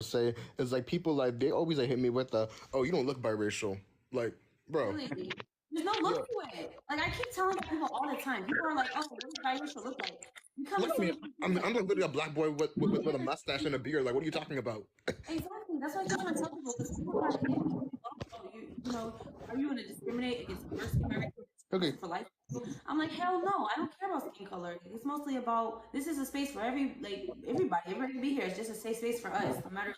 say is like people like they always like hit me with the, oh, you don't look biracial. Like, bro. Really? There's no look to it. Like I keep telling people all the time. People are like, "Oh, what does biracial look like?" You come Look and at me. see. I'm like literally a black boy with a mustache and a beard. Like, what are you talking about? Exactly. That's what I keep trying to tell people because people try to hit me. Oh, you know, are you going to discriminate against diversity Okay. for life? I'm like, hell no. I don't care about skin color. It's mostly about this is a space for everybody. Everybody can be here. It's just a safe space for us. No matter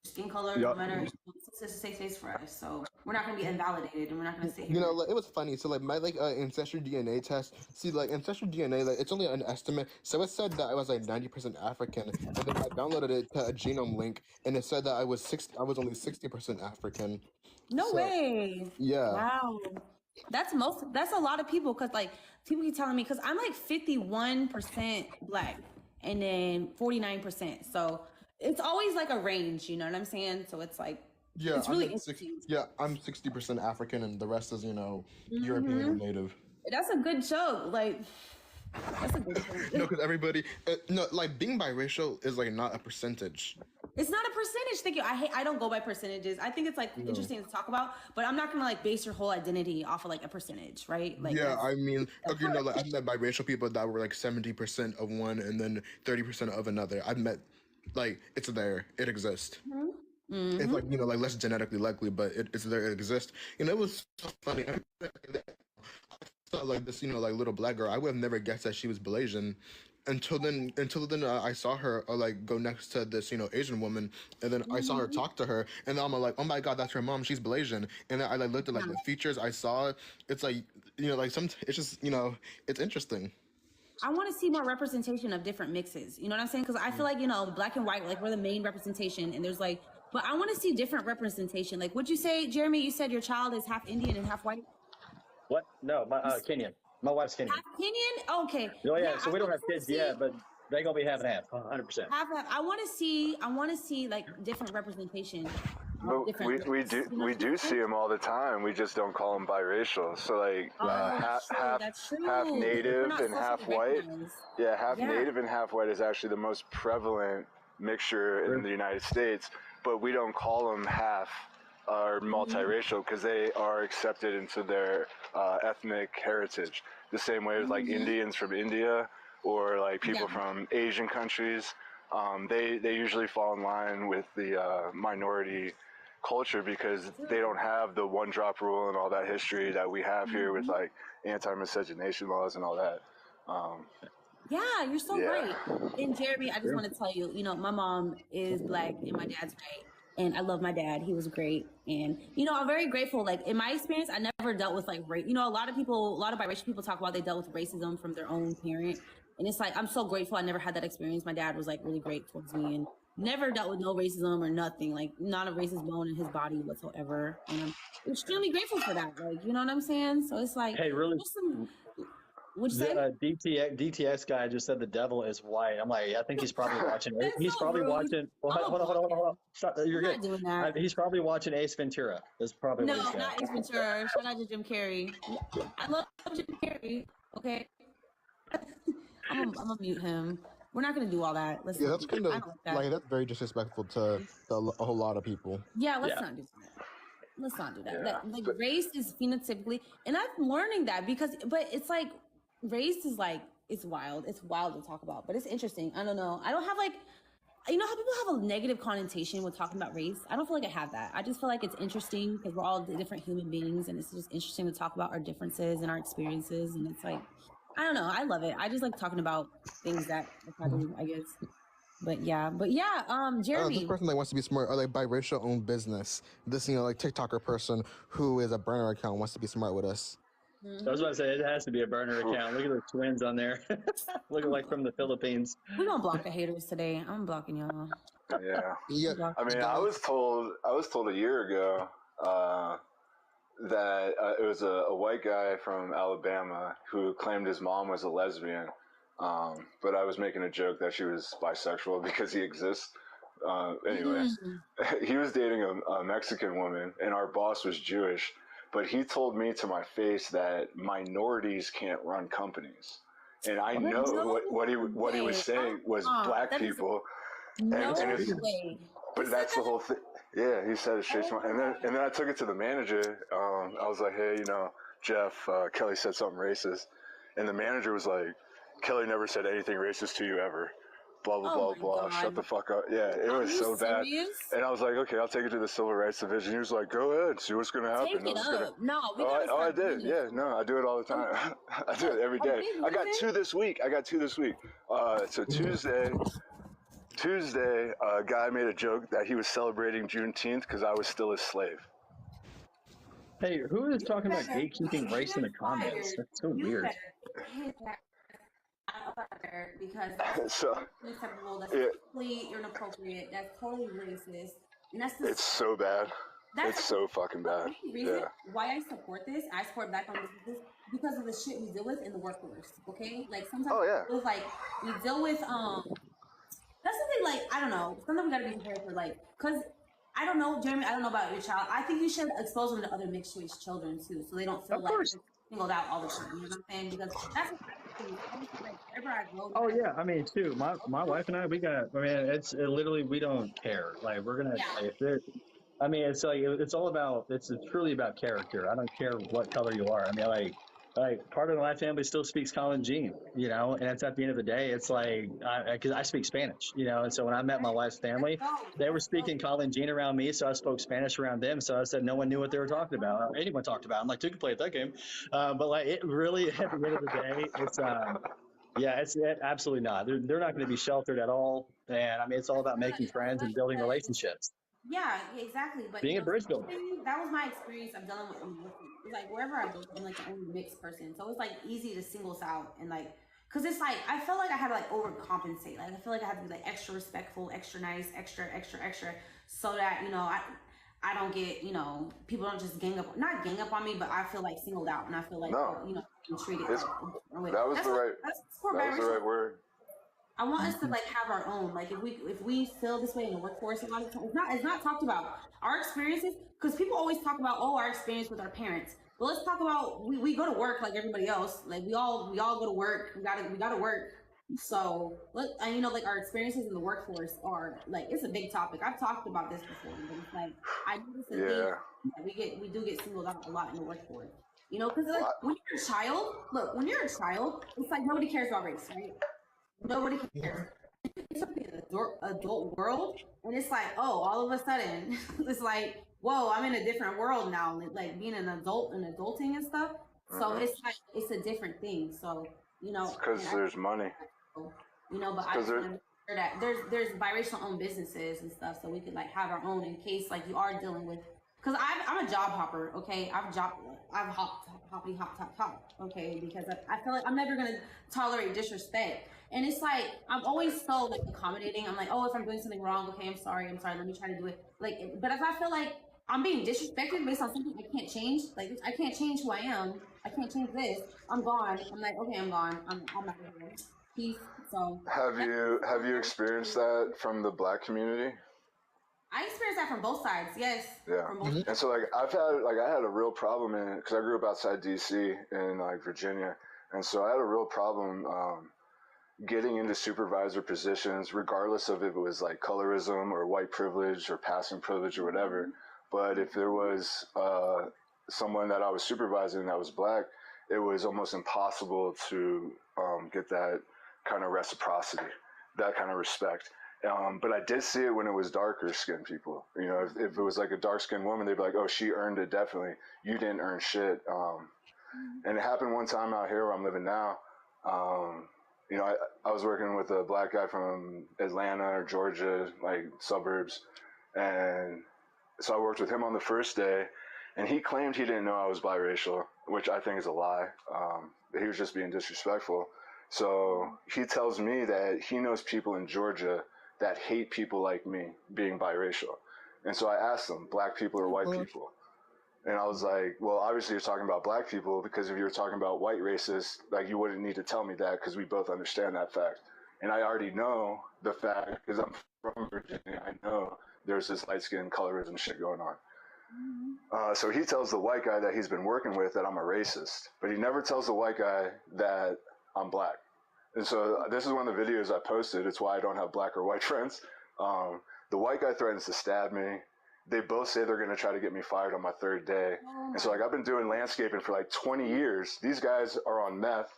skin color, no matter it's just a safe space for us. So we're not going to be invalidated, and we're not going to sit here. You know, like, it was funny. So like my like ancestry DNA test. See, like ancestry DNA, like it's only an estimate. So it said that I was like 90% African, and then I downloaded it to a genome link, and it said that I was only 60% African. No way. Yeah. Wow. That's a lot of people because like people keep telling me because I'm like 51% black and then 49%. So it's always like a range, you know what I'm saying? So it's like Yeah, it's really interesting. I'm 60% African, and the rest is, you know, European and Native. That's a good joke. Like that's a good joke. No, because everybody, no, like being biracial is like not a percentage. It's not a percentage. Thank you. I don't go by percentages. I think it's like interesting to talk about, but I'm not gonna like base your whole identity off of like a percentage, right? Like yeah, I mean, okay, you know, like I've met biracial people that were like 70% of one and then 30% of another. I've met, like, it's there, it exists. It's like, you know, like less genetically likely, but it's there, it exists. You know, it was so funny. I saw like this, you know, like little black girl. I would have never guessed that she was Malaysian. Until then, I saw her like go next to this, you know, Asian woman, and then I saw her talk to her, and then I'm like, oh my god, that's her mom. She's Malaysian. And then I like looked at like the features I saw. It's like, you know, like it's just, you know, it's interesting. I want to see more representation of different mixes. You know what I'm saying? Because I feel like, you know, black and white, like we're the main representation, and there's like, but I want to see different representation. Like, what'd you say, Jeremy? You said your child is half Indian and half white. What? No, my Kenyan. My wife's Kenyan. Half Kenyan? Okay. Oh yeah. So we don't have kids yet, but they gonna be half and half, 100%. Half. I want to see like different representation. But we do see them all the time. We just don't call them biracial. So like half native and half white. Yeah, half native and half white is actually the most prevalent mixture in the United States. But we don't call them half or multiracial because they are accepted into their ethnic heritage. The same way as like Indians from India or like people from Asian countries. They usually fall in line with the minority culture because they don't have the one drop rule and all that history that we have here with like anti-miscegenation laws and all that. Yeah, you're so right. And Jeremy, I just want to tell you, you know, my mom is black and my dad's white. And I love my dad. He was great. And, you know, I'm very grateful. Like, in my experience, I never dealt with, like, race. You know, a lot of biracial people talk about they dealt with racism from their own parent. And it's like, I'm so grateful I never had that experience. My dad was, like, really great towards me and never dealt with no racism or nothing. Like, not a racist bone in his body whatsoever. And I'm extremely grateful for that. Like, you know what I'm saying? So it's like, hey, really? What'd you say? DTX guy just said the devil is white. I'm like, I think he's probably watching. He's so probably rude. watching. Well, hold on. Stop, you're I'm good. not doing that. He's probably watching Ace Ventura. That's probably what he's No, not Ace Ventura. Shout out to Jim Carrey. I love Jim Carrey. Okay, I'm gonna mute him. We're not gonna do all that. Yeah, that's kind of like that's very disrespectful to a whole lot of people. Yeah, let's not do that. Let's not do that. Like race is phenotypically, and I'm learning that but it's like race is like it's wild. It's wild to talk about, but it's interesting. I don't know. I don't have like, you know how people have a negative connotation with talking about race? I don't feel like I have that. I just feel like it's interesting because we're all different human beings, and it's just interesting to talk about our differences and our experiences. And it's like, I don't know. I love it. I just like talking about things that I do, I guess. But yeah, Jeremy. This person that wants to be smart, or like biracial owned business. This, you know, like TikToker person who is a burner account wants to be smart with us. I was about to say it has to be a burner account. Look at those twins on there, looking like from the Philippines. We're gonna block the haters today. I'm blocking y'all. Yeah. I mean, I was told a year ago that it was a white guy from Alabama who claimed his mom was a lesbian. But I was making a joke that she was bisexual because he exists. Anyway, he was dating a Mexican woman, and our boss was Jewish. But he told me to my face that minorities can't run companies, and I know what he was saying was black people. No way. But that's the whole thing. Yeah, he said it straight to my, and then I took it to the manager. I was like, hey, Jeff, Kelly said something racist, and the manager was like, Kelly never said anything racist to you ever. Blah blah blah blah. Shut the fuck up. Yeah, it was so bad. And I was like, okay, I'll take it to the Civil Rights Division. He was like, go ahead, see what's gonna happen. Take it up. No, I did. Yeah, no, I do it all the time. I do it every day. I got 2 this week. So Tuesday, a guy made a joke that he was celebrating Juneteenth because I was still his slave. Hey, who is talking about gatekeeping race in the comments? That's so weird. Because that's unacceptable. That's totally inappropriate. That's totally racist. And it's so bad. It's so fucking bad. The reason why I support this, I support black owned businesses because of the shit we deal with in the workforce. Okay, like sometimes we deal with that's something like I don't know. Sometimes we gotta be prepared for because I don't know, Jeremy. I don't know about your child. I think you should expose them to other mixed race children too, so they don't feel singled out all the time. You know what I'm saying? Because that's what wherever I go. Oh yeah, I mean too. My wife and I, it's literally we don't care. Like we're gonna if there. I mean, it's like it's truly about character. I don't care what color you are. I mean, like part of my family still speaks Kalenjin, and it's at the end of the day, it's like because I speak Spanish, and so when I met my wife's family, they were speaking Kalenjin around me, so I spoke Spanish around them. So I said no one knew what they were talking about, or anyone talked about. I'm like, you can play at that game, but like it really at the end of the day, it's it's absolutely not. They're not going to be sheltered at all, and I mean it's all about making friends and building relationships. Yeah, exactly. But being a bridge builder. That was my experience of dealing with like wherever I go, I'm like the only mixed person. So it's like easy to single us out and like, cause it's like I felt like I had to like overcompensate. Like I feel like I had to be like extra respectful, extra nice, extra, so that I don't get people don't just not gang up on me, but I feel like singled out and I feel like treated. That was the right word. I want us to like have our own. Like if we feel this way in the workforce, a lot of times it's not talked about our experiences because people always talk about our experience with our parents. But let's talk about we go to work like everybody else. Like we all go to work. We gotta work. So like our experiences in the workforce are like it's a big topic. I've talked about this before, but it's like I know this is we do get singled out a lot in the workforce. Because like when you're a child, it's like nobody cares about race, right? Nobody cares. It's like the adult world, and it's like, oh, all of a sudden, it's like, whoa, I'm in a different world now. Like being an adult and adulting and stuff. So it's like it's a different thing. So because there's money. But I just want to make sure that there's biracial owned businesses and stuff, so we could like have our own in case like you are dealing with. Because I'm a job hopper, okay? I've hopped, okay? Because I feel like I'm never gonna tolerate disrespect. And it's like I'm always so like accommodating. I'm like, oh, if I'm doing something wrong, okay, I'm sorry. Let me try to do it. Like, but if I feel like I'm being disrespected based on something I can't change, like I can't change who I am. I can't change this. I'm gone. I'm like, okay, I'm gone. I'm out of here. Peace. So. Have you experienced that from the Black community? I experienced that from both sides, yes. Yeah, and so I had a real problem in it because I grew up outside DC in like Virginia, and so I had a real problem getting into supervisor positions, regardless of if it was like colorism or white privilege or passing privilege or whatever. But if there was someone that I was supervising that was Black, it was almost impossible to get that kind of reciprocity, that kind of respect. But I did see it when it was darker skinned people. If it was like a dark skinned woman, they'd be like, oh, she earned it, definitely. You didn't earn shit. And it happened one time out here where I'm living now. I was working with a Black guy from Atlanta or Georgia, like suburbs. And so I worked with him on the first day, and he claimed he didn't know I was biracial, which I think is a lie. He was just being disrespectful. So he tells me that he knows people in Georgia that hate people like me being biracial. And so I asked them, Black people or white people? And I was like, well, obviously you're talking about Black people, because if you were talking about white racists, like you wouldn't need to tell me that because we both understand that fact. And I already know the fact because I'm from Virginia. I know there's this light skin colorism shit going on. So he tells the white guy that he's been working with that I'm a racist, but he never tells the white guy that I'm Black. And so this is one of the videos I posted. It's why I don't have Black or white friends. The The white guy threatens to stab me. They both say they're going to try to get me fired on my third day. And so, like, I've been doing landscaping for like 20 years. These guys are on meth,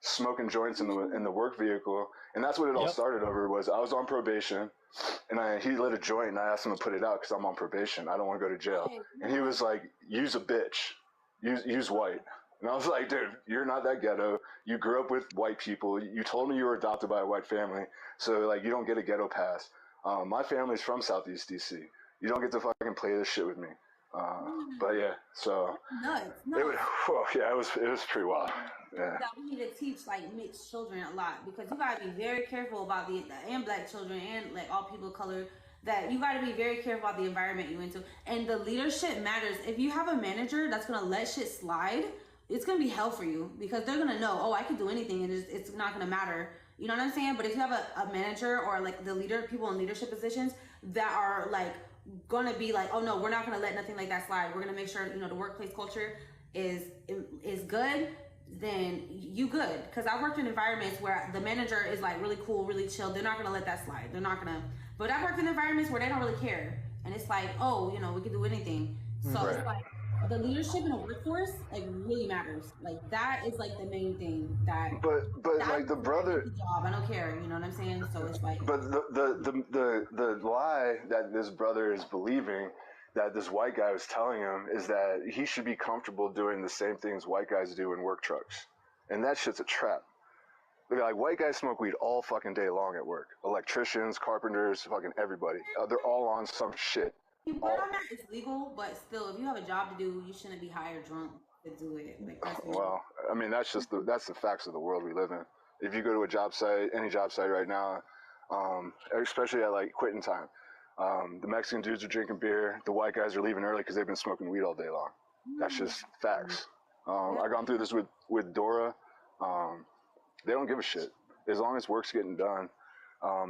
smoking joints in the work vehicle, and that's what it all started over. Was I was on probation, and he lit a joint, and I asked him to put it out because I'm on probation. I don't want to go to jail. And he was like, "Use a bitch, use white." And I was like, "Dude, you're not that ghetto. You grew up with white people. You told me you were adopted by a white family, so like you don't get a ghetto pass. My family's from Southeast DC. You don't get to fucking play this shit with me." But yeah, so nuts. It was pretty wild. Yeah. That we need to teach like mixed children a lot, because you gotta be very careful about and black children and like all people of color, that you gotta be very careful about the environment you into, and the leadership matters. If you have a manager that's gonna let shit slide, it's gonna be hell for you, because they're gonna know, oh, I can do anything and it's not gonna matter. You know what I'm saying? But if you have a manager or like the leader, people in leadership positions that are like gonna be like, oh no, we're not gonna let nothing like that slide. We're gonna make sure, you know, the workplace culture is good, then you good. Because I've worked in environments where the manager is like really cool, really chill. They're not gonna let that slide. They're not gonna. But I've worked in environments where they don't really care, and it's like, oh, you know, we can do anything. So it's like the leadership in the workforce like really matters. Like that is like the main thing that. But like the brother. Job, I don't care. You know what I'm saying? So it's like. But the lie that this brother is believing, that this white guy was telling him, is that he should be comfortable doing the same things white guys do in work trucks, and that shit's a trap. Like white guys smoke weed all fucking day long at work. Electricians, carpenters, fucking everybody. They're all on some shit. It's legal, but still, if you have a job to do, you shouldn't be high or drunk to do it. Like, well, I mean, that's the facts of the world we live in. If you go to a job site, any job site right now, especially at like quitting time, the Mexican dudes are drinking beer. The white guys are leaving early because they've been smoking weed all day long. That's just facts. I've gone through this with Dora. They don't give a shit as long as work's getting done.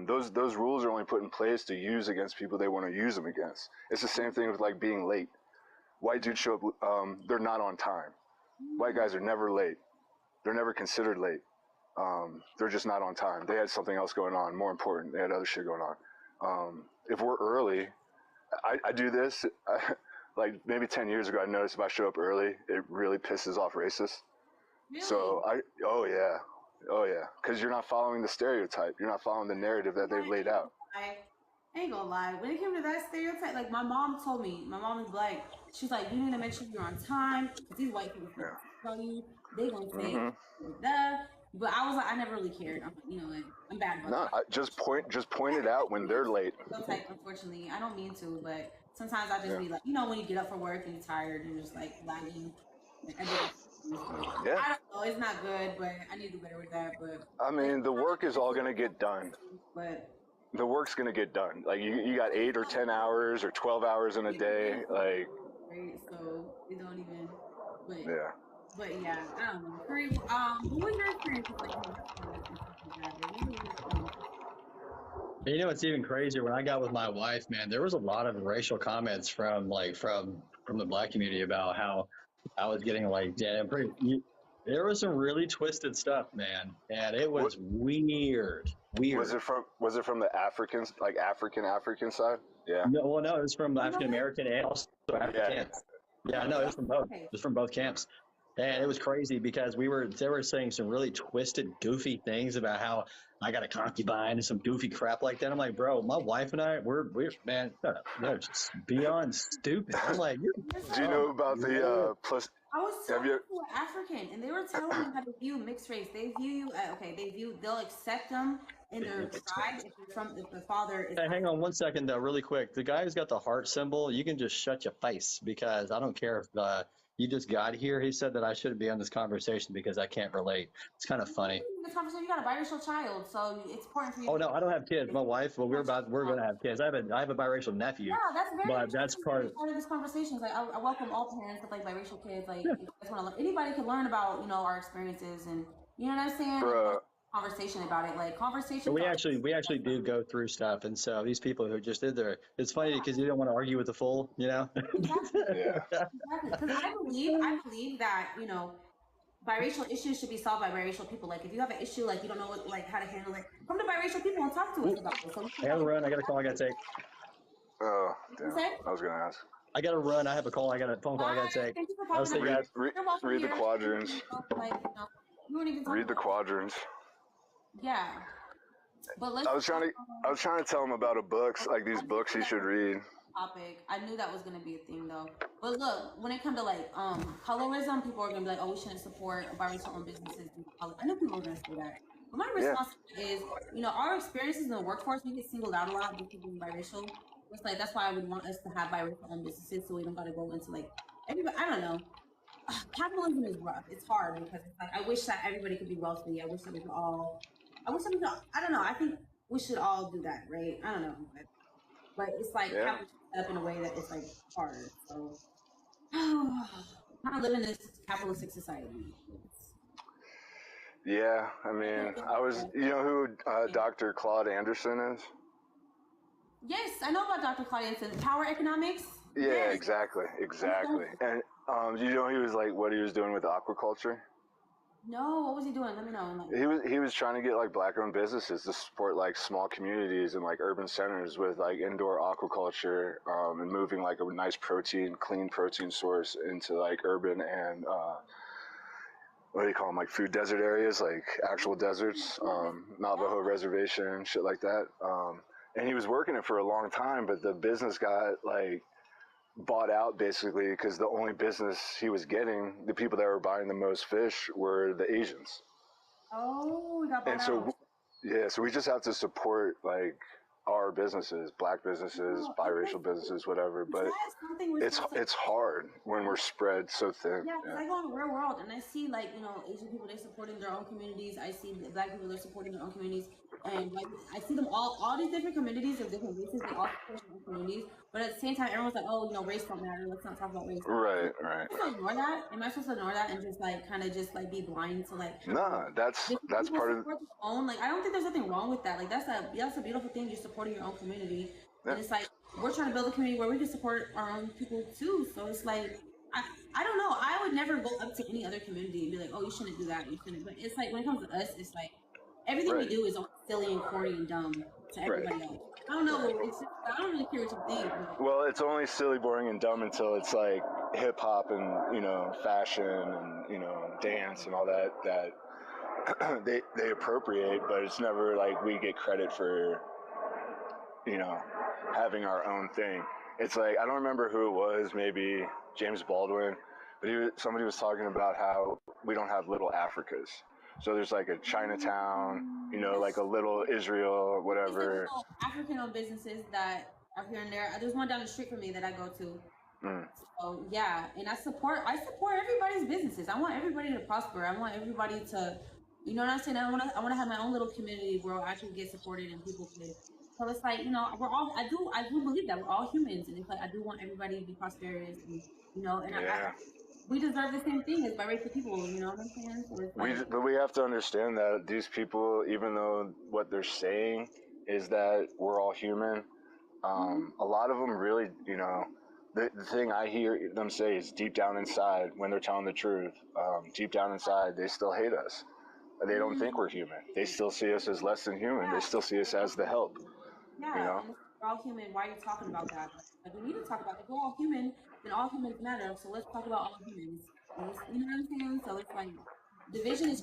Those rules are only put in place to use against people they want to use them against. It's the same thing with like being late. White dudes show up, they're not on time. White guys are never late. They're never considered late. They're just not on time. They had something else going on, more important. They had other shit going on. If we're early, I do this. Like maybe 10 years ago, I noticed if I show up early, it really pisses off racists. Really? So oh yeah, because you're not following the stereotype. You're not following the narrative that they've laid out. I ain't gonna lie. When it came to that stereotype, like my mom told me, my mom is black. She's like, you need to make sure you're on time, because these white people tell you, they gonna say that. But I was like, I never really cared. I'm like, you know what? I'm bad about that. Just point it out when they're late. Like, unfortunately, I don't mean to, but sometimes I just be like, you know, when you get up for work and you're tired and you're just like lagging. Like, I don't know, it's not good, but I need to do better with that. But I mean, the work is all gonna get done. But the work's gonna get done. Like you got 8 or 10 hours or 12 hours in a day. Like so we don't even. But, yeah. But yeah, I don't know. What was your experience like? You know, it's even crazier. When I got with my wife, man, there was a lot of racial comments from the black community about how I was getting like, there was some really twisted stuff, man, and it was weird. Was it from the Africans, like African side? Yeah. No, it was from African American and also Africans. Yeah, no, it was from both. It was from both camps. And it was crazy because they were saying some really twisted, goofy things about how I got a concubine and some goofy crap like that. I'm like, bro, my wife and I, we're man, they're just beyond stupid. I'm like, do you know about the plus? I was talking to an African, and they were telling me how to view mixed race. They view you, they'll accept them in their tribe if the father is. Hey, hang on one second though, really quick. The guy who's got the heart symbol, you can just shut your face, because I don't care if you just got here. He said that I shouldn't be on this conversation because I can't relate. It's kind of funny. This conversation, you got a biracial child, so it's important for you. Oh no, I don't have kids. My wife, well, we're going to have kids. I have a biracial nephew. Yeah, that's very. But that's part of this conversation. Like I welcome all parents with like biracial kids. Like if you guys want to, anybody can learn about our experiences, and you know what I'm saying. Conversation about it, like conversation. We actually do go through stuff, and so these people who just did there, it's funny because you don't want to argue with the fool, Exactly. Because I believe that biracial issues should be solved by biracial people. Like if you have an issue, like you don't know how to handle it, come to biracial people and talk to us about it. So I gotta run. I got a call. I gotta take. Oh, damn. I was gonna ask. I gotta run. I have a call. I got a phone call. I gotta take. Thank you for popping read the quadrants. Read the quadrants. Yeah. But let's I was trying to tell him about like these books he should read. Topic. I knew that was gonna be a thing though. But look, when it comes to like colorism, people are gonna be like, oh, we shouldn't support biracial owned businesses. I know people are gonna say that. But my response is, our experiences in the workforce, we get singled out a lot because we're biracial. It's like that's why I would want us to have biracial owned businesses, so we don't gotta go into like everybody. I don't know. Capitalism is rough. It's hard because it's like I wish that everybody could be wealthy. I wish that we could all. I wish that we could. I don't know. I think we should all do that, right? I don't know, but it's like capitalism set up in a way that it's like hard. So, kind of live in this capitalistic society. Yeah, I mean, you know who Dr. Claude Anderson is? Yes, I know about Dr. Claude Anderson. Power economics? Yeah, yes. Exactly. And you know what he was doing with aquaculture? No, what was he doing? Let me know. He was trying to get like black-owned businesses to support like small communities and like urban centers with like indoor aquaculture and moving like a nice clean protein source into like urban and what do you call them, like food desert areas, like actual deserts, Navajo reservation, shit like that. And he was working it for a long time, but the business got like bought out basically because the only business he was getting, the people that were buying the most fish were the Asians. Oh, we got bought out. So we just have to support like our businesses, black businesses, biracial businesses, whatever. But it's hard when we're spread so thin. Yeah, because I go in the real world and I see like Asian people, they're supporting their own communities. I see black people, they're supporting their own communities, and like I see them all these different communities of different races. They all support their own communities, but at the same time, everyone's like, oh, race don't matter. Let's not talk about race. Right. Am I supposed to ignore that? Am I supposed to ignore that and just like kind of just like be blind to like? Nah, that's part of. Like I don't think there's nothing wrong with that. Like that's a beautiful thing. You're supporting your own community, and it's like we're trying to build a community where we can support our own people too. So it's like I don't know. I would never go up to any other community and be like, oh, you shouldn't do that. You shouldn't. But it's like when it comes to us, it's like everything we do is silly and corny and dumb to everybody else. I don't know. I don't really care what you think. Well, it's only silly, boring, and dumb until it's like hip hop and fashion and dance and all that they appropriate, but it's never like we get credit for having our own thing. It's like I don't remember who it was, maybe James Baldwin, but somebody was talking about how we don't have little Africas. So there's like a Chinatown, like a little Israel, whatever. African-owned businesses that are here and there. There's one down the street from me that I go to. So yeah, and I support everybody's businesses. I want everybody to prosper. I want everybody to, you know what I'm saying? I want to have my own little community where I can get supported and people can. So it's like we're all. I do believe that we're all humans, and it's like I do want everybody to be prosperous, and we deserve the same thing as biracial people. You know what I'm saying? So but we have to understand that these people, even though what they're saying is that we're all human, a lot of them really, the thing I hear them say is deep down inside, when they're telling the truth, deep down inside, they still hate us. They don't think we're human. They still see us as less than human. Yeah. They still see us as the help. Yeah, and we're all human. Why are you talking about that? Like, we need to talk about it. If we're all human, then all humans matter. So let's talk about all humans. You know what I'm saying? So it's like, division is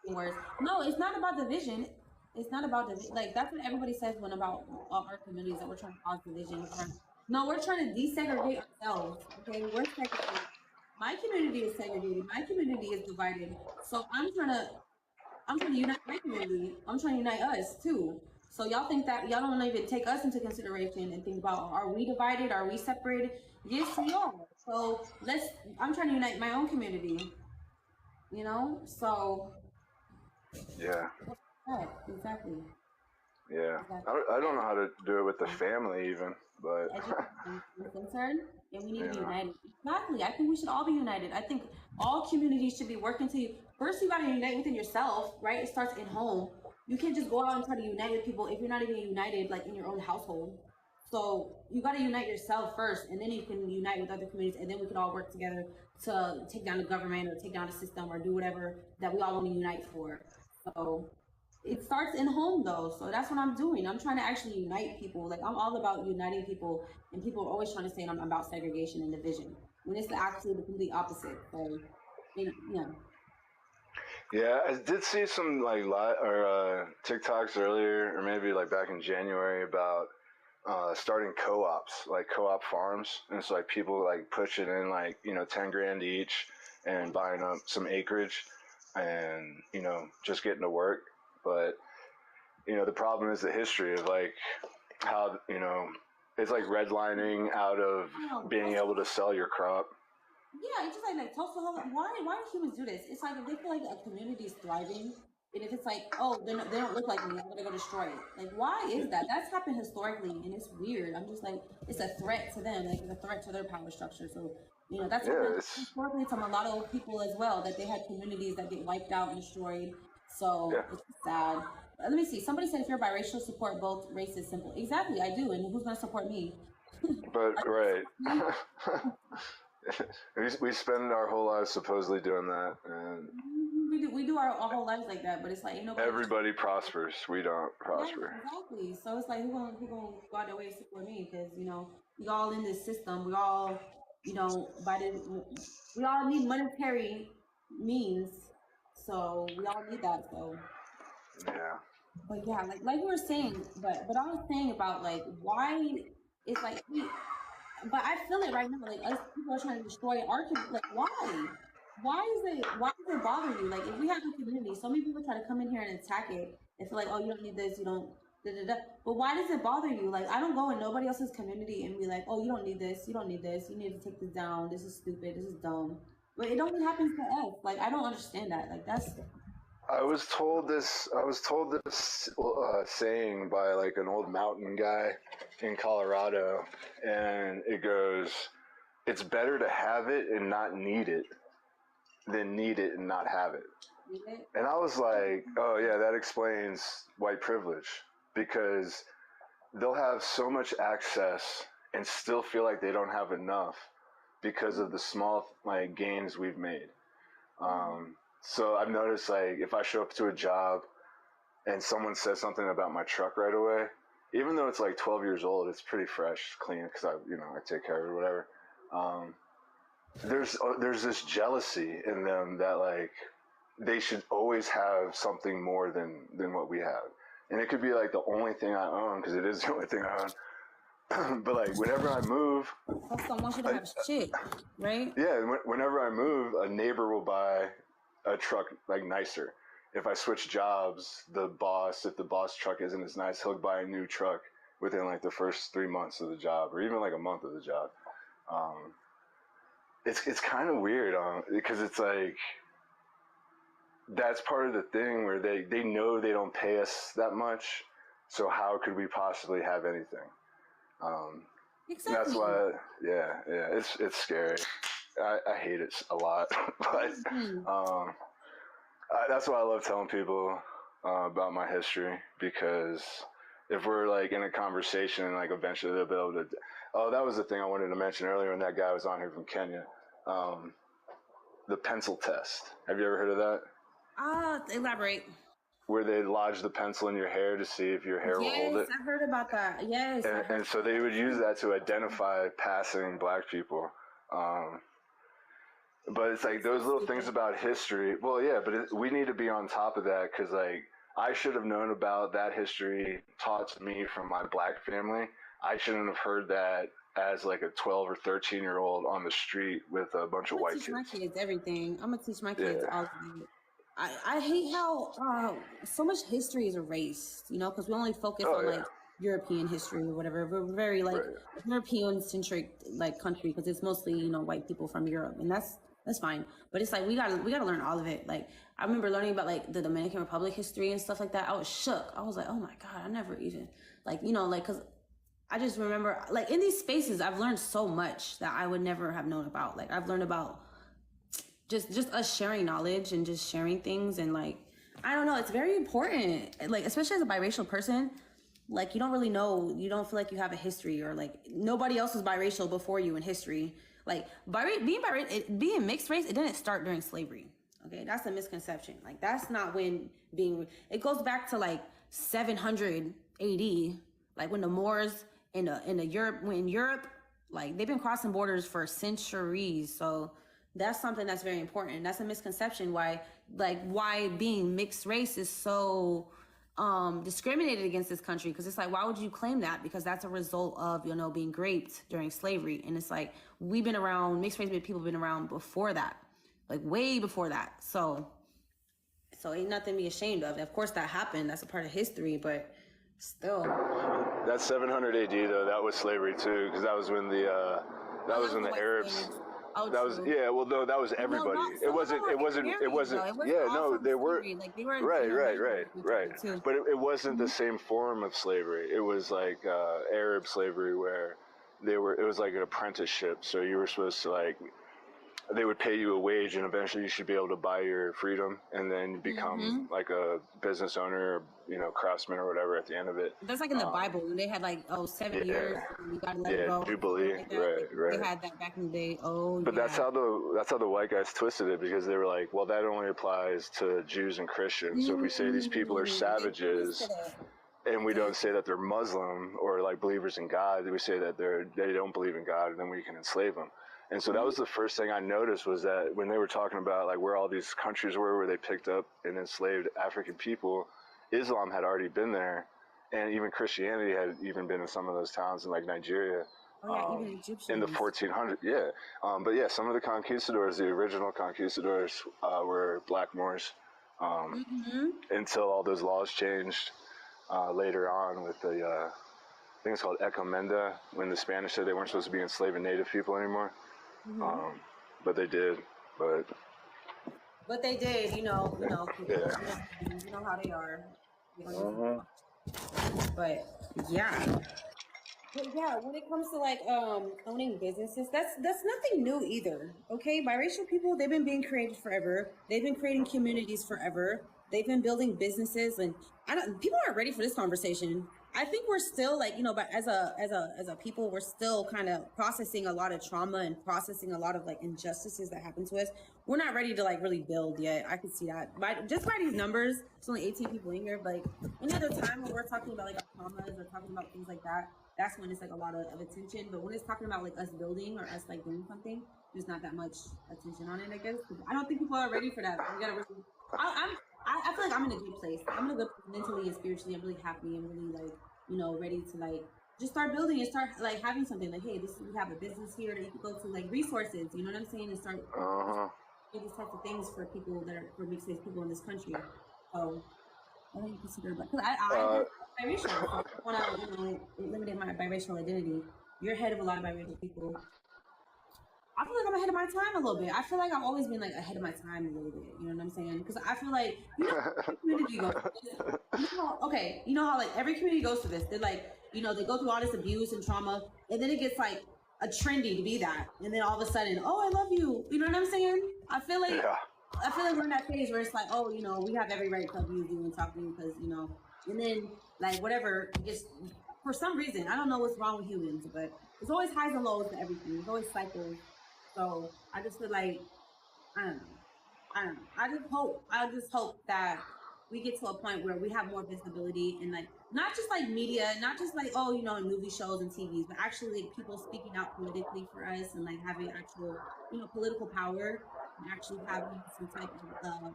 worse. No, it's not about division. It's not about division. Like, that's what everybody says when about our communities, that we're trying to cause division. No, we're trying to desegregate ourselves. Okay, we're segregated. My community is segregated. My community is divided. So I'm trying to unite my community. I'm trying to unite us too. So y'all think that y'all don't even take us into consideration and think about, are we divided? Are we separated? Yes, we are. So I'm trying to unite my own community. So. Yeah. Exactly. Yeah. I don't know how to do it with the family even, but. Concerned, and we need to be united. Exactly. I think we should all be united. I think all communities should be working first you got to unite within yourself, right? It starts in home. You can't just go out and try to unite with people if you're not even united, like in your own household. So you got to unite yourself first, and then you can unite with other communities, and then we can all work together to take down the government or take down the system or do whatever that we all want to unite for. So it starts in home though. So that's what I'm doing. I'm trying to actually unite people. Like I'm all about uniting people, and people are always trying to say I'm about segregation and division when it's actually the complete opposite. So, Yeah, I did see some like TikToks earlier, or maybe like back in January about starting co-ops, like co-op farms, and it's like people like pushing in like 10 grand each and buying up some acreage, and just getting to work. But the problem is the history of like how it's like redlining out of being able to sell your crop. Yeah, it's just like Tulsa. Why do humans do this? It's like if they feel like a community is thriving, and if it's like, oh, they don't look like me, I'm gonna go destroy it. Like, why is that? That's happened historically, and it's weird. I'm just like, it's a threat to them. Like, it's a threat to their power structure. So, that's happened historically to a lot of people as well. That they had communities that get wiped out and destroyed. So it's sad. Let me see. Somebody said if you're biracial, support both races. Simple. Exactly, I do. And who's gonna support me? But right. we spend our whole lives supposedly doing that, and we do our whole lives like that. But it's like everybody prospers. We don't prosper. Yeah, exactly. So it's like who gonna go out their way to support me? Because we all in this system. We all we all need monetary means. So we all need that. So yeah. But yeah, like you were saying, but I was saying about like why it's like but I feel it right now. Like us people are trying to destroy our community. Like why? Why does it bother you? Like if we have a community, so many people try to come in here and attack it and feel like, oh, you don't need this, you don't da da da. But why does it bother you? Like I don't go in nobody else's community and be like, oh, you don't need this, you don't need this, you need to take this down. This is stupid. This is dumb. But it only happens to us. Like I don't understand that. Like that's. I was told this saying by like an old mountain guy in Colorado, and it goes, "It's better to have it and not need it than need it and not have it." And I was like, "Oh yeah, that explains white privilege, because they'll have so much access and still feel like they don't have enough because of the small like gains we've made." So I've noticed, like, if I show up to a job and someone says something about my truck right away, even though it's like 12 years old, it's pretty fresh, clean, because I take care of it or whatever. There's this jealousy in them that like they should always have something more than what we have, and it could be like the only thing I own, because it is the only thing I own. But like whenever I move, I want you to have shit, right? Yeah, whenever I move, a neighbor will buy a truck like nicer. If I switch jobs, if the boss truck isn't as nice, he'll buy a new truck within like the first 3 months of the job, or even like a month of the job. It's kind of weird, because it's like that's part of the thing where they know they don't pay us that much, so how could we possibly have anything? Exactly. That's why, it's scary. I hate it a lot, but that's why I love telling people about my history, because if we're like in a conversation and like eventually they'll be able to. Oh, that was the thing I wanted to mention earlier when that guy was on here from Kenya. The pencil test. Have you ever heard of that? Elaborate. Where they lodge the pencil in your hair to see if your hair will hold it. Yes, I've heard about that. Yes. And so they would use that to identify passing black people. But it's like those little things about history. Well, yeah, but we need to be on top of that, because like I should have known about that history taught to me from my black family. I shouldn't have heard that as like a 12 or 13-year-old on the street with a bunch of white kids. I'm gonna teach my kids everything. I'm gonna teach my kids all of it. I hate how so much history is erased, because we only focus on like European history or whatever. We're very like European-centric like country, because it's mostly white people from Europe, and that's fine. But it's like we gotta learn all of it. Like I remember learning about like the Dominican Republic history and stuff like that. I was shook. I was like, oh my god, I never even like because I just remember like in these spaces I've learned so much that I would never have known about. Like I've learned about just us sharing knowledge and just sharing things, and like I don't know, it's very important. Like especially as a biracial person, like you don't really know, you don't feel like you have a history, or like nobody else was biracial before you in history. Like being mixed race, it didn't start during slavery. Okay, that's a misconception. Like that's not when being. It goes back to like 700 AD, like when the Moors in Europe, like they've been crossing borders for centuries. So that's something that's very important. That's a misconception why being mixed race is so discriminated against this country, because it's like, why would you claim that? Because that's a result of being raped during slavery, and it's like we've been around, mixed race people have been around before that, like way before that. So ain't nothing to be ashamed of. Of course that happened, that's a part of history, but still. That 700 AD though, that was slavery too, because that was when the Arabs. Oh, that was well, no, that was everybody. No, it wasn't. Yeah, no, they were. Like they were. Right. But it wasn't the same form of slavery. It was like Arab slavery, where they were. It was like an apprenticeship. So you were supposed to like. They would pay you a wage, and eventually you should be able to buy your freedom, and then become like a business owner, or, craftsman or whatever at the end of it. That's like in the Bible when they had like 7 years, and you gotta let it go. Jubilee, like right. They had that back in the day. But that's how the white guys twisted it, because they were like, well, that only applies to Jews and Christians. So if we say these people are savages, and we don't say that they're Muslim or like believers in God, we say that they don't believe in God, and then we can enslave them. And so that was the first thing I noticed, was that when they were talking about like where all these countries were where they picked up and enslaved African people, Islam had already been there, and even Christianity had even been in some of those towns in like Nigeria. Even Egyptians. In the 1400s, but some of the conquistadors, the original conquistadors, were black Moors, until all those laws changed later on with the, I think it's called Ecomenda, when the Spanish said they weren't supposed to be enslaving native people anymore. But they did. But they did, you know how they are. But when it comes to like owning businesses, that's nothing new either. Okay, biracial people, they've been being created forever. They've been creating communities forever. They've been building businesses, and people aren't ready for this conversation. I think we're still like, but as a people, we're still kind of processing a lot of trauma and processing a lot of like injustices that happen to us. We're not ready to like really build yet. I can see that. Just by these numbers, it's only 18 people in here. But like any other time when we're talking about like our traumas or talking about things like that, that's when it's like a lot of attention. But when it's talking about like us building or us like doing something, there's not that much attention on it, I guess. I don't think people are ready for that. We gotta really. I feel like I'm in a good place. I'm in a good place mentally and spiritually. I'm really happy. I'm really like, ready to like just start building and start like having something like, hey, we have a business here that you can go to, like resources. You know what I'm saying? And start these types of things for people that are for mixed race people in this country. So what do you consider? Because I'm biracial. So I want to eliminate my biracial identity. You're ahead of a lot of biracial people. I feel like I'm ahead of my time a little bit. I feel like I've always been like ahead of my time a little bit. You know what I'm saying? Because I feel like community goes through this. You know how like every community goes through this. They're like, they go through all this abuse and trauma, and then it gets like a trendy to be that, and then all of a sudden, oh, I love you. You know what I'm saying? I feel like we're in that phase where it's like, oh, we have every right to abuse you and talk to you because and then like whatever, just for some reason, I don't know what's wrong with humans, but there's always highs and lows to everything. There's always cycles. So I just feel like, I don't know. I just hope that we get to a point where we have more visibility and like, not just like media, not just like, in movie shows and TVs, but actually like people speaking out politically for us and like having actual, political power and actually having some type of,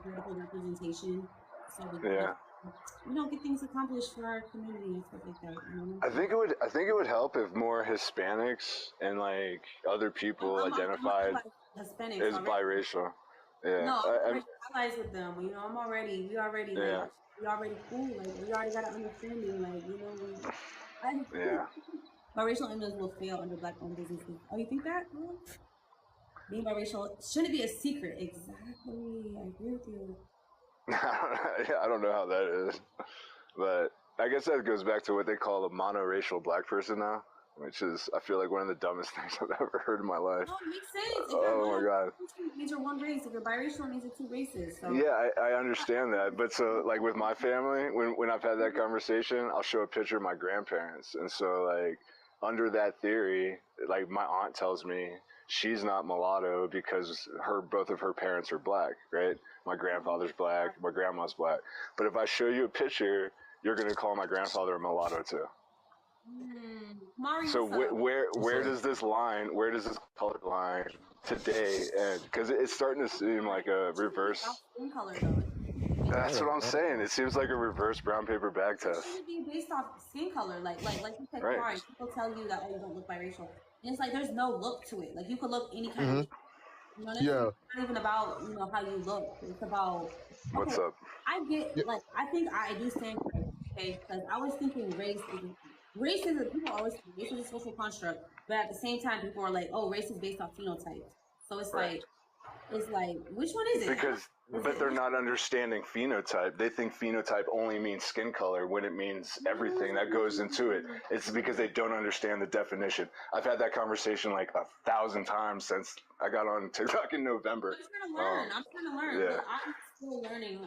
political representation. So get things accomplished for our community and stuff like that. I think it would help if more Hispanics and like other people identified as biracial. Yeah. No, I'm allies with them. We already cool. Like we already got an understanding. Like biracial immigrants will fail under black-owned businesses. Oh, you think that? Being biracial shouldn't be a secret. Exactly. I agree with you. I don't know how that is, but I guess that goes back to what they call a monoracial black person now, which is, I feel like, one of the dumbest things I've ever heard in my life. Oh, it makes sense. Oh my God. It means you're one race. If you're biracial, it means you're two races. So. Yeah, I understand that. But so, like, with my family, when I've had that conversation, I'll show a picture of my grandparents. And so, like, under that theory, like my aunt tells me she's not mulatto because both of her parents are black, right? My grandfather's black, my grandma's black. But if I show you a picture, you're gonna call my grandfather a mulatto too. So where does this color line today end? Because it's starting to seem like a reverse. Skin color though. That's what I'm saying. It seems like a reverse brown paper bag test. It should be based off skin color, like you said, right. People tell you that you don't look biracial, and it's like there's no look to it. Like you could look any kind of. You know, it's not even about how you look. It's about what's up. I get like I think I do stand corrected, okay, because I was thinking race is people always think race is a social construct, but at the same time people are like, oh, race is based off phenotype. So it's like. It's like, which one is it? But they're not understanding phenotype. They think phenotype only means skin color when it means everything that goes into it. It's because they don't understand the definition. I've had that conversation like 1,000 times since I got on TikTok in November. I'm trying to learn. Yeah. I'm still learning.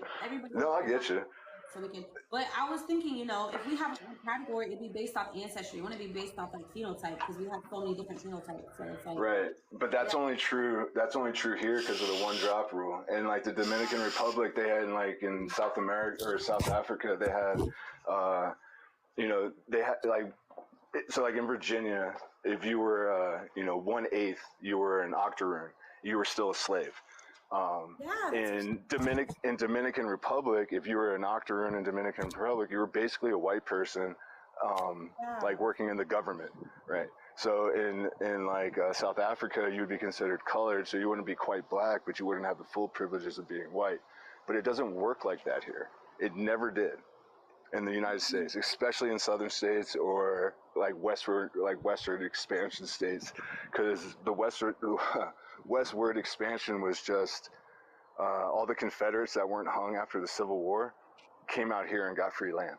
No, I get you. So we can, but I was thinking, if we have a category, it'd be based off ancestry. It wouldn't be based off like phenotype because we have so many different phenotypes. So it's like, right, but that's only true. That's only true here because of the one drop rule. And like the Dominican Republic, they had like in South America or South Africa, they had, they had like, so like in Virginia, if you were, 1/8, you were an octoroon. You were still a slave. In Dominican Republic, if you were an octoroon in Dominican Republic, you were basically a white person, like working in the government, right? So in like South Africa, you would be considered colored, so you wouldn't be quite black, but you wouldn't have the full privileges of being white. But it doesn't work like that here. It never did in the United States, especially in southern states or like westward expansion states, because the westward expansion was just all the Confederates that weren't hung after the Civil War came out here and got free land.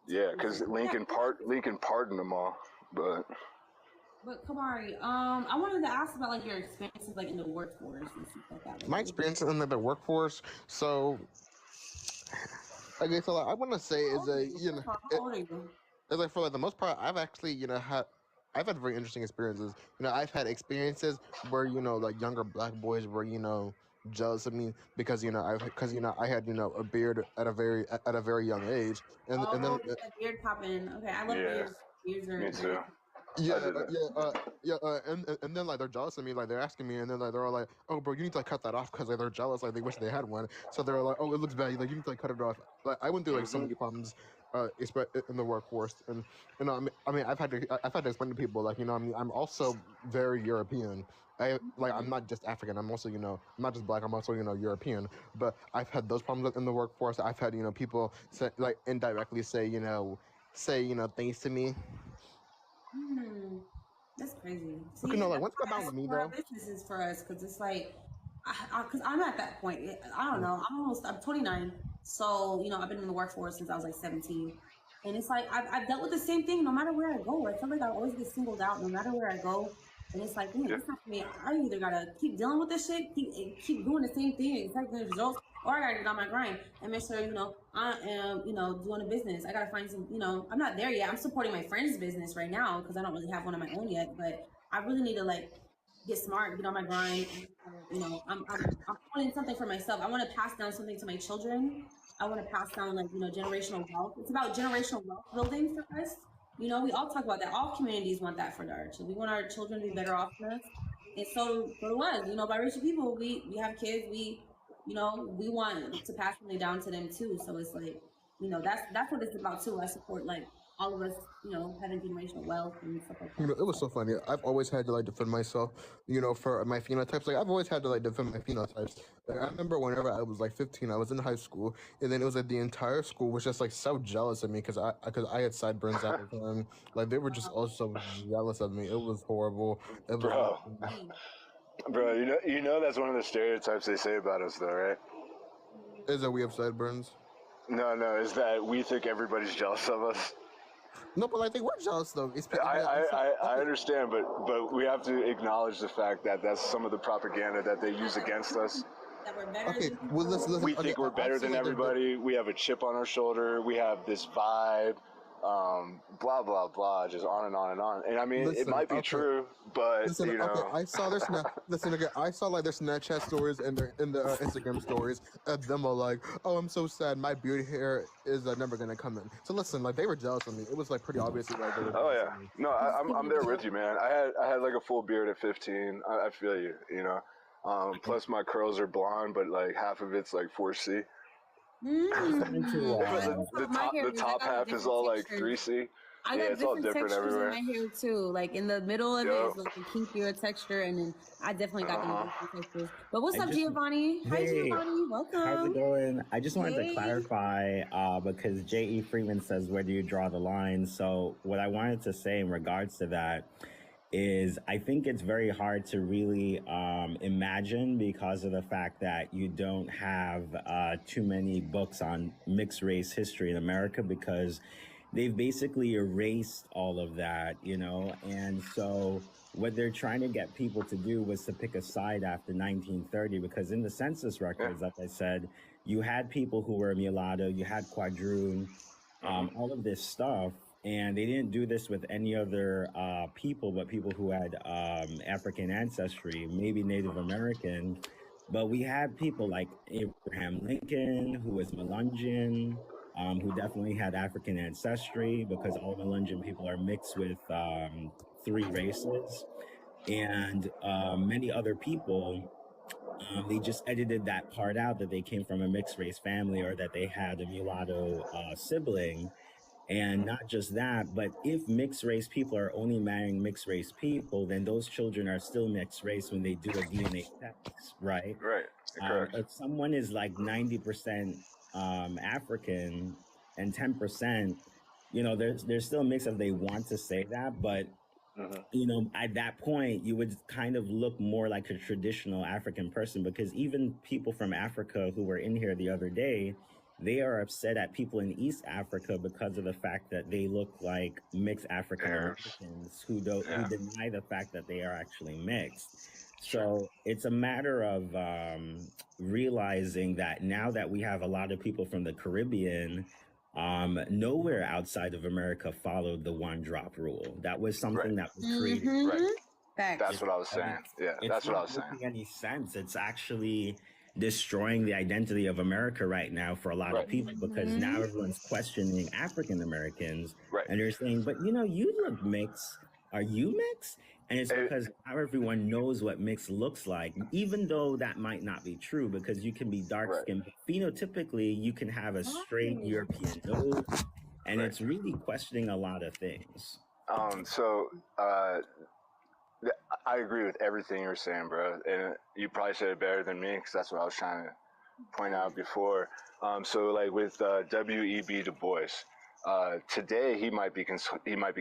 Yeah, because Lincoln pardoned them all, but. But Kamari, I wanted to ask about like your experiences like in the workforce and stuff like that. My experience in the workforce, so. Okay, so like, I want to say is like for like the most part, I've actually I've had very interesting experiences. I've had experiences where like younger black boys were jealous of me because I had a beard at a very young age, and then beard popping. Okay, I love beards. Beards are me too. And then like they're jealous of me, like they're asking me, and then like they're all like, "Oh, bro, you need to like cut that off," because like they're jealous, like they wish they had one. So they're like, "Oh, it looks bad. Like you need to like cut it off." Like I went through like so many problems, in the workforce, and I mean, I've had to explain to people like I'm also very European. I'm not just African. I'm also I'm not just black. I'm also European. But I've had those problems in the workforce. I've had people say, like indirectly say things to me. That's crazy. See, like what's about me, bro? Business is for us because it's like, because I'm at that point. I don't know. I'm 29, so I've been in the workforce since I was like 17, and it's like I've dealt with the same thing no matter where I go. I feel like I always get singled out no matter where I go, and it's like, it's not for me. I either gotta keep dealing with this shit, keep doing the same thing, expect the results, or I gotta get on my grind and make sure I am doing a business. I gotta find some I'm not there yet. I'm supporting my friend's business right now because I don't really have one of my own yet, but I really need to like get smart, get on my grind. I'm wanting something for myself. I want to pass down something to my children. I want to pass down like generational wealth. It's about generational wealth building for us. We all talk about that. All communities want that for our children. We want our children to be better off than us. And so for us, biracial people, we have kids. We want to pass something down to them too. So it's like, that's what it's about too. I support like all of us, having generational wealth and stuff like that. It was so funny. I've always had to like defend myself, for my phenotypes. Like I've always had to like defend my phenotypes. Like I remember whenever I was like 15, I was in high school, and then it was like the entire school was just like so jealous of me because I had sideburns at the time. Like they were just also jealous of me. It was horrible. Bro, that's one of the stereotypes they say about us, though, right? Is that we have sideburns? No, is that we think everybody's jealous of us. No, but like they were jealous though. I understand, but we have to acknowledge the fact that that's some of the propaganda that they use against us. That we're better okay, well, listen. We think we're better than everybody. We have a chip on our shoulder. We have this vibe. blah blah blah, just on and on and on. And I mean, it Listen, might be okay. true, but Listen, you okay, know, I saw their listen, okay, I saw like their Snapchat stories and their in the Instagram stories of them all like, oh, I'm so sad, my beard hair is never gonna come in. So listen, like they were jealous of me. It was like pretty obviously like they were oh jealous yeah, of me. no, I'm there with you, man. I had like a full beard at 15. I feel you, you know. Plus my curls are blonde, but like half of it's like 4C. The top half is all like 3C. I got it's different textures everywhere. In my hair too. Like in the middle of it is like a kinkier texture, and then I definitely got the different textures. But what's up, Giovanni? Hi, Giovanni. Welcome. How's it going? I just wanted to clarify because J.E. Freeman says, where do you draw the line? So what I wanted to say in regards to that is I think it's very hard to really imagine because of the fact that you don't have too many books on mixed race history in America, because they've basically erased all of that, you know? And so what they're trying to get people to do was to pick a side after 1930, because in the census records, like I said, you had people who were mulatto, you had quadroon, all of this stuff. And they didn't do this with any other people, but people who had African ancestry, maybe Native American. But we had people like Abraham Lincoln, who was Melungeon, who definitely had African ancestry, because all Melungeon people are mixed with 3 races. And many other people, they just edited that part out, that they came from a mixed race family or that they had a mulatto sibling. And not just that, but if mixed race people are only marrying mixed race people, then those children are still mixed race when they do a DNA test, right? Right. Correct. If someone is like 90% African and 10%, you know, they're still mixed if they want to say that, but you know, at that point, you would kind of look more like a traditional African person, because even people from Africa who were in here the other day, they are upset at people in East Africa because of the fact that they look like mixed African Americans who deny the fact that they are actually mixed. So it's a matter of realizing that now that we have a lot of people from the Caribbean, nowhere outside of America followed the 1-drop rule. That was something that was created. Right. That's what I was saying. Yeah, that's what I was saying. It's not making any sense. It's actually destroying the identity of America right now for a lot of people, because now everyone's questioning African Americans, and they're saying, but you know, you look mixed. Are you mixed? And it's because now everyone knows what mixed looks like, even though that might not be true, because you can be dark skinned. Phenotypically, you can have a straight European nose, and it's really questioning a lot of things. I agree with everything you were saying, bro. And you probably said it better than me, because that's what I was trying to point out before. So like with W.E.B. Du Bois, today he might be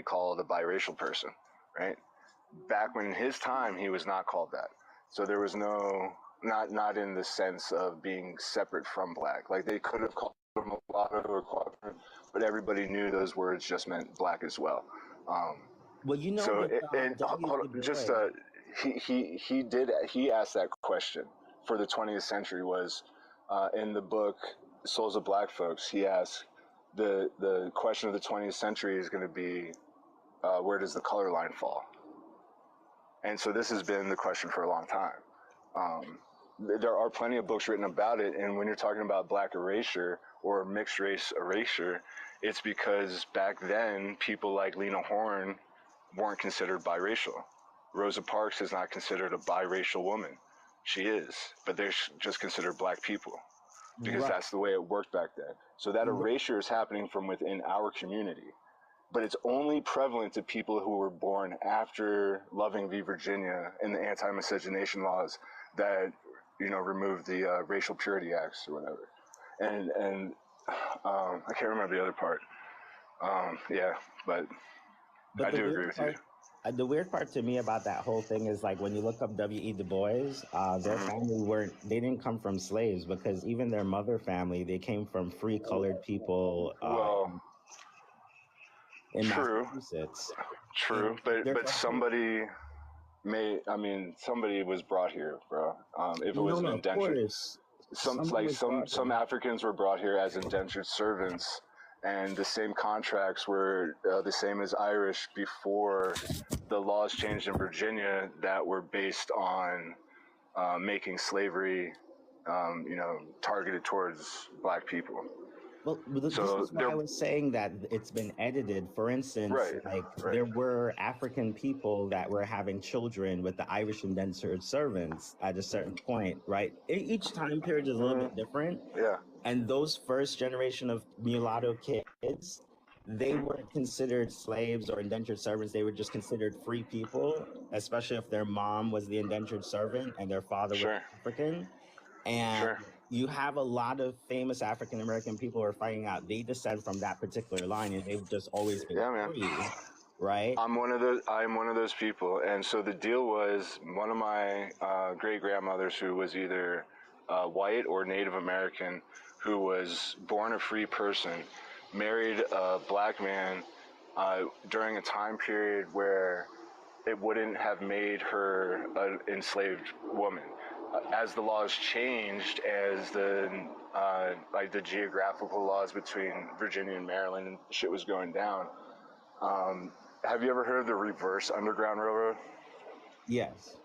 called a biracial person, right? Back when in his time, he was not called that. So there was not in the sense of being separate from black. Like they could have called him mulatto or quadroon, but everybody knew those words just meant black as well. Well, you know, so he asked that question for the 20th century was in the book Souls of Black Folks. He asked the question of the 20th century is going to be where does the color line fall? And so this has been the question for a long time. There are plenty of books written about it, and when you're talking about black erasure or mixed race erasure, it's because back then people like Lena Horne weren't considered biracial. Rosa Parks is not considered a biracial woman. She is, but they're just considered black people because that's the way it worked back then. So that erasure is happening from within our community, but it's only prevalent to people who were born after Loving v. Virginia and the anti-miscegenation laws that, you know, removed the Racial Purity Acts or whatever. And I can't remember the other part. But I do agree with you. The weird part to me about that whole thing is, like, when you look up W.E. Du Bois, their family they didn't come from slaves, because even their mother family, they came from free colored people in Massachusetts. True, but somebody somebody was brought here, bro. If it was an indentured, some Africans were brought here as indentured servants, and the same contracts were the same as Irish before the laws changed in Virginia that were based on making slavery, targeted towards black people. Well, this is why I was saying that it's been edited. For instance, there were African people that were having children with the Irish indentured servants at a certain point, right? Each time period is a little bit different. Yeah. And those first generation of mulatto kids, they weren't considered slaves or indentured servants. They were just considered free people, especially if their mom was the indentured servant and their father was African. And you have a lot of famous African-American people who are finding out they descend from that particular line, and they've just always been free, right? I'm one of those people. And so the deal was, one of my great-grandmothers, who was either white or Native American, who was born a free person, married a black man during a time period where it wouldn't have made her an enslaved woman. As the laws changed, as the geographical laws between Virginia and Maryland and shit was going down, have you ever heard of the reverse Underground Railroad? Yes.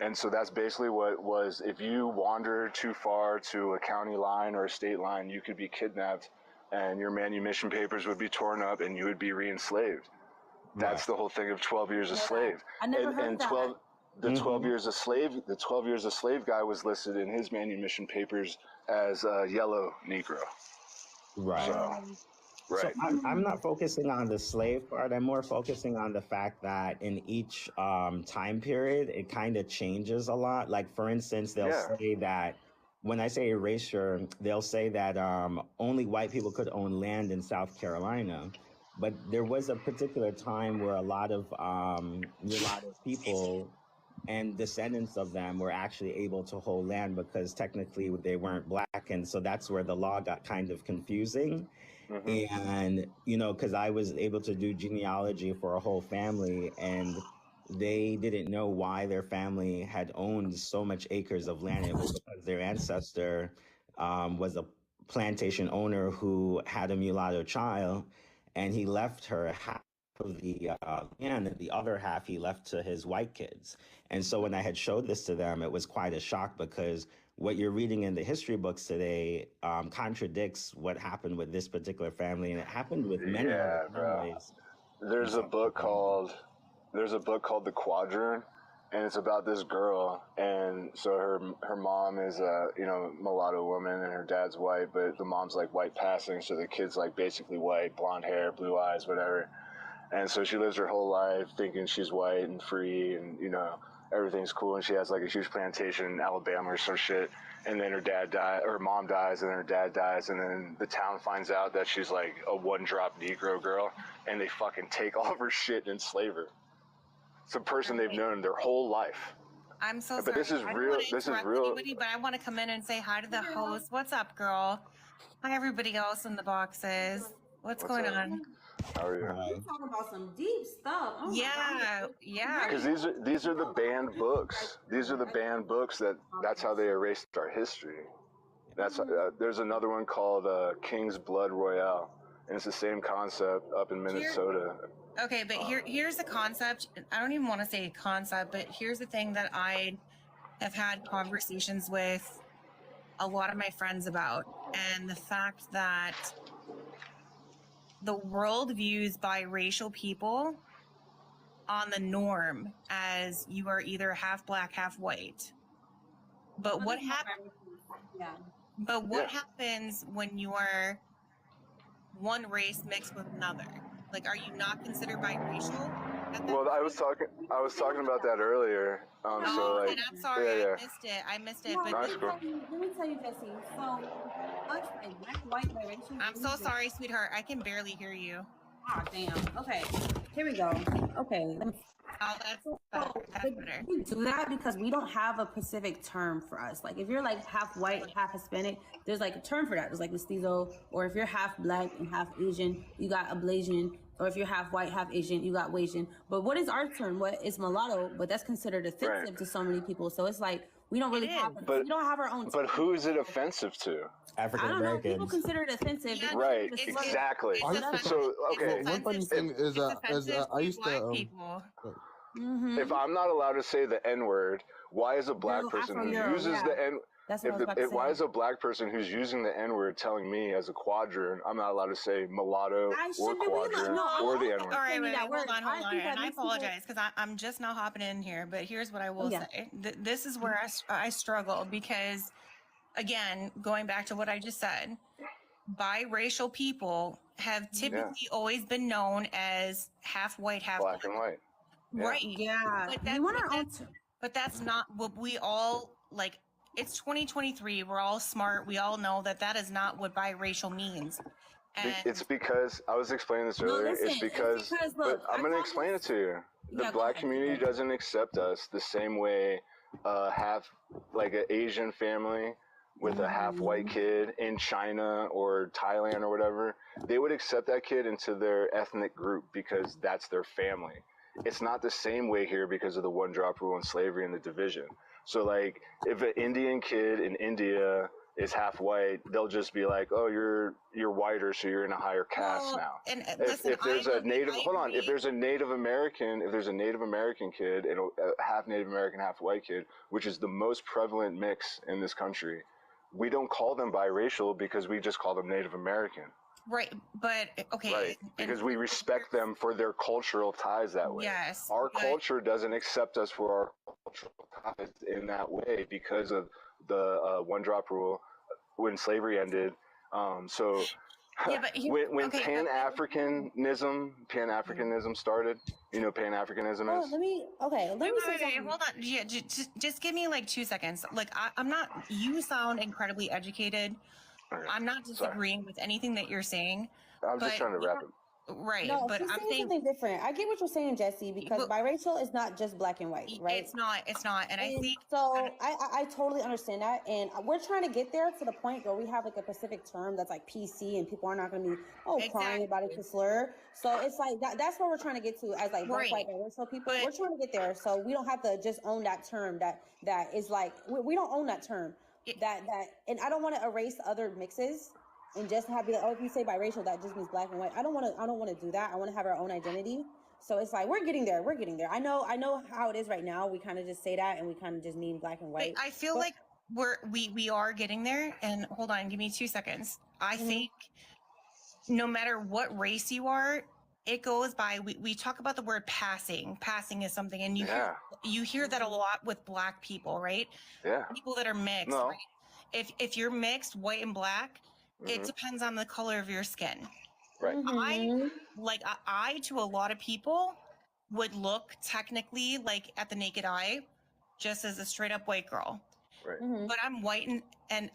And so that's basically what it was. If you wandered too far to a county line or a state line, you could be kidnapped and your manumission papers would be torn up and you would be re-enslaved. That's the whole thing of 12 years a slave. I never heard that. The 12 years a slave guy was listed in his manumission papers as a yellow Negro. Right. So I'm not focusing on the slave part. I'm more focusing on the fact that in each time period, it kind of changes a lot. Like, for instance, they'll say that, when I say erasure, they'll say that only white people could own land in South Carolina. But there was a particular time where a lot of mulatto people and descendants of them were actually able to hold land because technically they weren't black. And so that's where the law got kind of confusing. And, because I was able to do genealogy for a whole family, and they didn't know why their family had owned so much acres of land. It was because their ancestor was a plantation owner who had a mulatto child, and he left her half of the land, and the other half he left to his white kids. And so when I had showed this to them, it was quite a shock, because what you're reading in the history books today contradicts what happened with this particular family, and it happened with many other families. There's a book called The Quadrant, and it's about this girl, and so her mom is a mulatto woman, and her dad's white, but the mom's like white passing, so the kid's like basically white, blonde hair, blue eyes, whatever. And so she lives her whole life thinking she's white and free, and everything's cool, and she has like a huge plantation in Alabama or some shit. And then her mom dies, and then her dad dies, and then the town finds out that she's like a one-drop Negro girl, and they fucking take all of her shit and enslave her. It's a person they've known their whole life. I'm so sorry. But this is real. This is real. Anybody, but I want to come in and say hi to the host. What's up, girl? Hi, everybody else in the boxes. What's going on? How are you? We're talking about some deep stuff. Oh yeah. Because these are the banned books. These are the banned books that's how they erased our history. That's there's another one called King's Blood Royale, and it's the same concept up in Minnesota. Okay, but here's the concept. I don't even want to say concept, but here's the thing that I have had conversations with a lot of my friends about, and the fact that the world views biracial people on the norm as you are either half black, half white. But what happens? But what happens when you are one race mixed with another? Like, are you not considered biracial? Well, I was talking about that earlier. I'm sorry, I missed it. But let me tell you, Jesse. So, us and white biracial. I'm so sorry, sweetheart. I can barely hear you. Oh, damn. Okay, here we go. Okay. We do that because we don't have a specific term for us. Like, if you're like half white, half Hispanic, there's like a term for that. There's like mestizo, or if you're half black and half Asian, you got ablasian. or if you're half white, half Asian, you got Wasian. But what is our term? What is mulatto? But that's considered offensive to so many people. So it's like we don't really have our own. But who is it offensive to? African I don't know. Americans. People consider it offensive. Yeah, right, exactly. So okay, one funny thing is I used to. If I'm not allowed to say the N word, why is a black person who uses the N? Why is a black person who's using the N word telling me as a quadrant I'm not allowed to say mulatto or quadrant or the N word? All right, hold on. And I apologize because I'm just now hopping in here. But here's what I will say. This is where I struggle because, again, going back to what I just said, biracial people have typically always been known as half white, half black and white. Right. Yeah. But that's not what we all like. It's 2023. We're all smart. We all know that is not what biracial means. And it's because I was explaining this earlier. It's because look, but I'm going to explain it to you. The black community doesn't accept us the same way half like an Asian family with a half white kid in China or Thailand or whatever, they would accept that kid into their ethnic group because that's their family. It's not the same way here because of the one drop rule and slavery and the division. So like if an Indian kid in India is half white, they'll just be like, oh, you're whiter, so you're in a higher caste now. And if there's a native, if there's a Native American, kid and a half Native American, half white kid, which is the most prevalent mix in this country, we don't call them biracial because we just call them Native American. Right, but okay. Right, because we respect them for their cultural ties that way. Yes. Our culture doesn't accept us for our cultural ties in that way because of the one drop rule when slavery ended. So when Pan-Africanism started, you know Pan-Africanism is? Let me say something. Hold on. Yeah, just give me like 2 seconds. Like I'm not, you sound incredibly educated. Okay. I'm not disagreeing with anything that you're saying. I'm just trying to wrap it. Right, no, but I'm saying something different. I get what you're saying, Jesse, because biracial is not just black and white, right? It's not, and I think so. I totally understand that, and we're trying to get there to the point where we have like a specific term that's like PC, and people are not going to be crying about it to slur. So it's like that's what we're trying to get to as like black, white, biracial people. We're trying to get there, so we don't have to just own that term. That is like we don't own that term. And I don't want to erase other mixes and just have be like, oh, if you say biracial, that just means black and white. I don't want to do that. I want to have our own identity. So it's like we're getting there. I know how it is right now. We kind of just say that and we kind of just mean black and white. I feel like we are getting there. And hold on, give me 2 seconds. I think no matter what race you are, it goes by, we talk about the word passing. Passing is something, and you hear that a lot with black people, right? Yeah. People that are mixed, right? If you're mixed, white and black, it depends on the color of your skin. Right. I to a lot of people would look technically like at the naked eye, just as a straight up white girl. Right. But I'm white and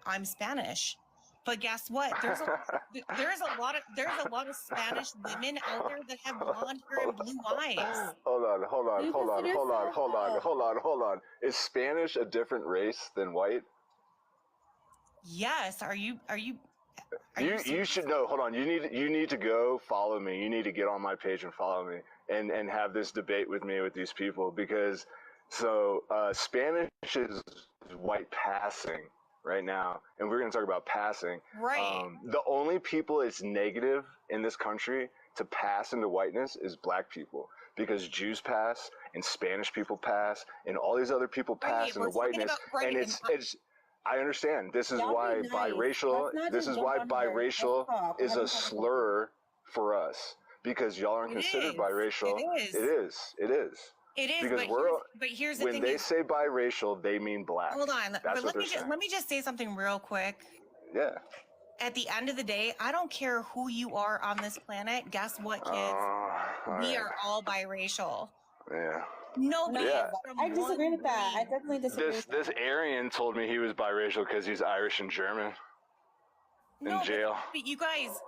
I'm Spanish. But guess what? There's a lot of Spanish women out there that have blonde hair and blue eyes. Hold on. Is Spanish a different race than white? Yes. Are you should know. Hold on. You need to go follow me. You need to get on my page and follow me and have this debate with me with these people because Spanish is white passing right now, and we're going to talk about passing. Right. The only people it's negative in this country to pass into whiteness is black people, because Jews pass and Spanish people pass and all these other people pass into whiteness, and it's. I understand. This is why biracial. This is why biracial is a slur for us, because y'all aren't considered biracial. It is. Because but here's the thing: when they say biracial, they mean black. Hold on. That's what let me just say something real quick. Yeah. At the end of the day, I don't care who you are on this planet. Guess what, kids? We are all biracial. Yeah. Nobody. Yeah. I disagree with that. I definitely disagree. This Aryan told me he was biracial because he's Irish and German. In jail. But you guys,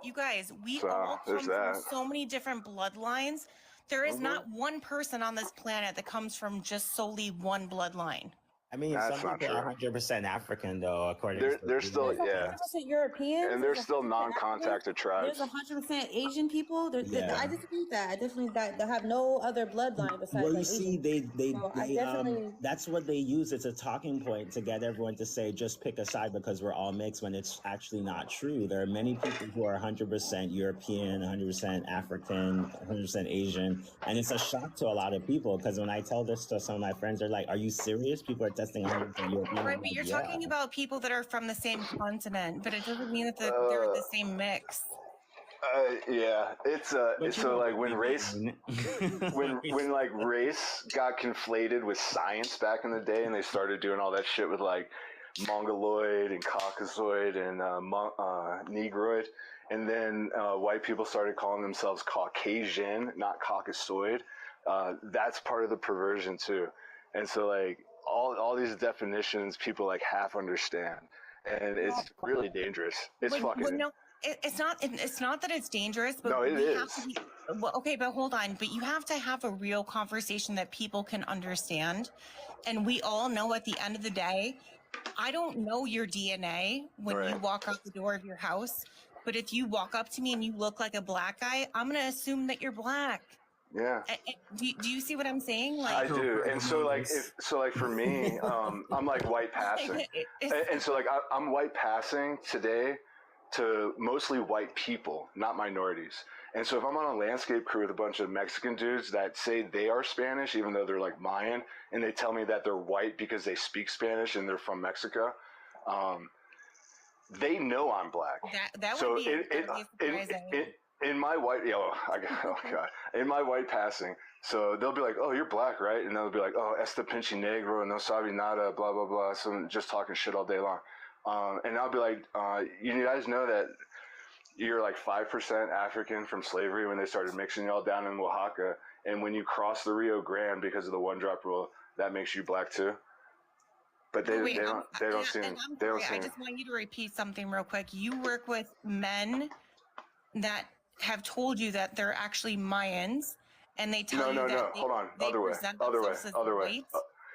we all come from so many different bloodlines. There is not one person on this planet that comes from just solely one bloodline. I mean, That's some not people true. are 100% African, though, according They're, to they're still, yeah. 100% European. And they're still non-contacted tribes. There's 100% Asian people. Yeah. I disagree with that. I definitely that have no other bloodline besides Well, you like see, Asian. they that's what they use. It's a talking point to get everyone to say, just pick a side because we're all mixed, when it's actually not true. There are many people who are 100% European, 100% African, 100% Asian. And it's a shock to a lot of people because when I tell this to some of my friends, they're like, are you serious? People are testing 100% European. Right, but you're talking about people that are from the same continent, but it doesn't mean that they're the same mix. Yeah, it's so like when race, when like race got conflated with science back in the day, and they started doing all that shit with like Mongoloid and Caucasoid and Negroid, and then white people started calling themselves Caucasian, not Caucasoid. That's part of the perversion too, and so like all these definitions people like half understand, and it's really dangerous. It's fucking. No. It's not that it's dangerous, but no, it is. Have to be, well, okay, but hold on. But you have to have a real conversation that people can understand. And we all know at the end of the day, I don't know your DNA when you walk out the door of your house. But if you walk up to me and you look like a black guy, I'm going to assume that you're black. Yeah. Do you see what I'm saying? Like, I do. And so like for me, I'm like white passing. And so like I'm white passing today to mostly white people, not minorities. And so if I'm on a landscape crew with a bunch of Mexican dudes that say they are Spanish, even though they're like Mayan, and they tell me that they're white because they speak Spanish and they're from Mexico, they know I'm black. That so would be in my white, in my white passing, so they'll be like, oh, you're black, right? And they'll be like, oh, este pinche negro, no sabe nada, blah, blah, blah. So just talking shit all day long. And I'll be like, you guys know that you're like 5% African from slavery when they started mixing y'all down in Oaxaca. And when you cross the Rio Grande because of the one drop rule, that makes you black too. But they don't seem. I just want you to repeat something real quick. You work with men that have told you that they're actually Mayans, and they tell you that hold on, other way.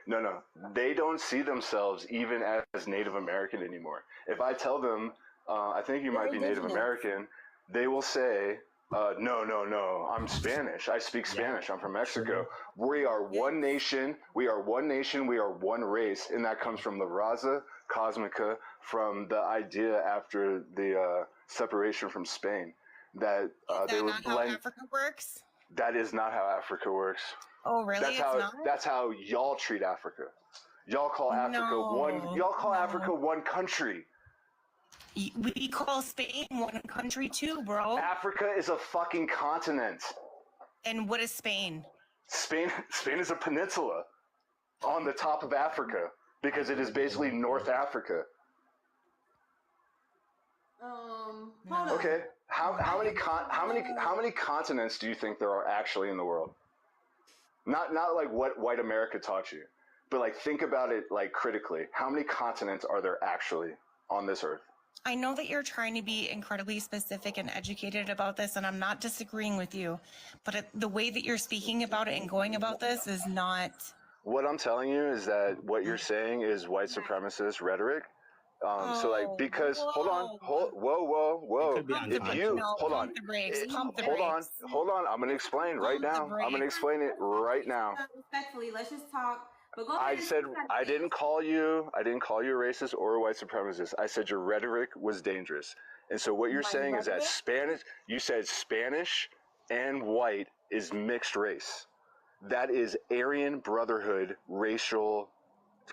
No, they don't see themselves even as Native American anymore. If I tell them, I think you might be Native American, they will say, no, I'm Spanish. I speak Spanish. I'm from Mexico. We are one nation. We are one nation. We are one race. And that comes from the Raza Cosmica, from the idea after the separation from Spain. That they were not how Africa works? That is not how Africa works. Oh, really? That's how y'all treat Africa. Y'all call Africa one country. We call Spain one country too, bro. Africa is a fucking continent. And what is Spain? Spain is a peninsula on the top of Africa because it is basically North Africa. Okay. How many continents do you think there are actually in the world? Not like what white America taught you, but like think about it like critically. How many continents are there actually on this earth? I know that you're trying to be incredibly specific and educated about this, and I'm not disagreeing with you, but the way that you're speaking about it and going about this is not. What I'm telling you is that what you're saying is white supremacist rhetoric. So like, because whoa. If you hold on, I'm gonna explain right now. I'm gonna explain it right now. Respectfully, let's just talk. But go I said I didn't call you a racist or a white supremacist. I said your rhetoric was dangerous. And so what you're saying is that you said Spanish and white is mixed race. That is Aryan Brotherhood racial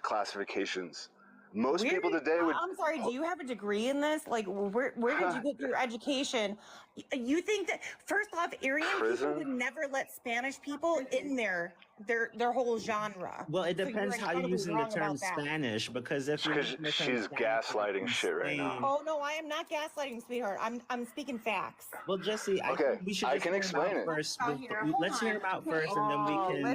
classifications. Most people today would. I'm sorry. Do you have a degree in this? Like, where did you get your education? You think that first off, Aryan people would never let Spanish people in their whole genre. Well, it depends how you're using the term Spanish, because if she's gaslighting shit right now. Oh no, I am not gaslighting, sweetheart. I'm speaking facts. Well, Jesse, I can explain it first. Let's hear him out first, and then we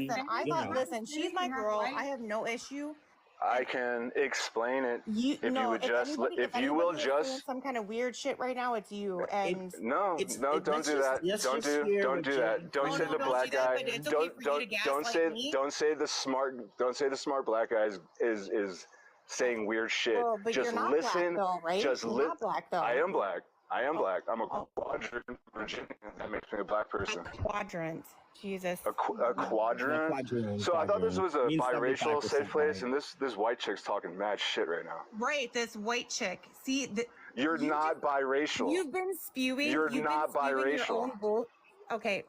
can. Listen, she's my girl. I have no issue. I can explain it. If you will just some kind of weird shit right now, it's you. And don't do that. Don't do that. Don't say the black guy. Don't say the smart black guy is saying weird shit. But just you're not listen. Black, though, right? Just you're not black though. I am black. I'm a quadrant Virginian. That makes me a black person. A quadrant. Jesus. A quadrant? So I thought this was a biracial safe place, and this white chick's talking mad shit right now. Right, this white chick. See, you're not biracial. You've been spewing. You're not biracial. Okay.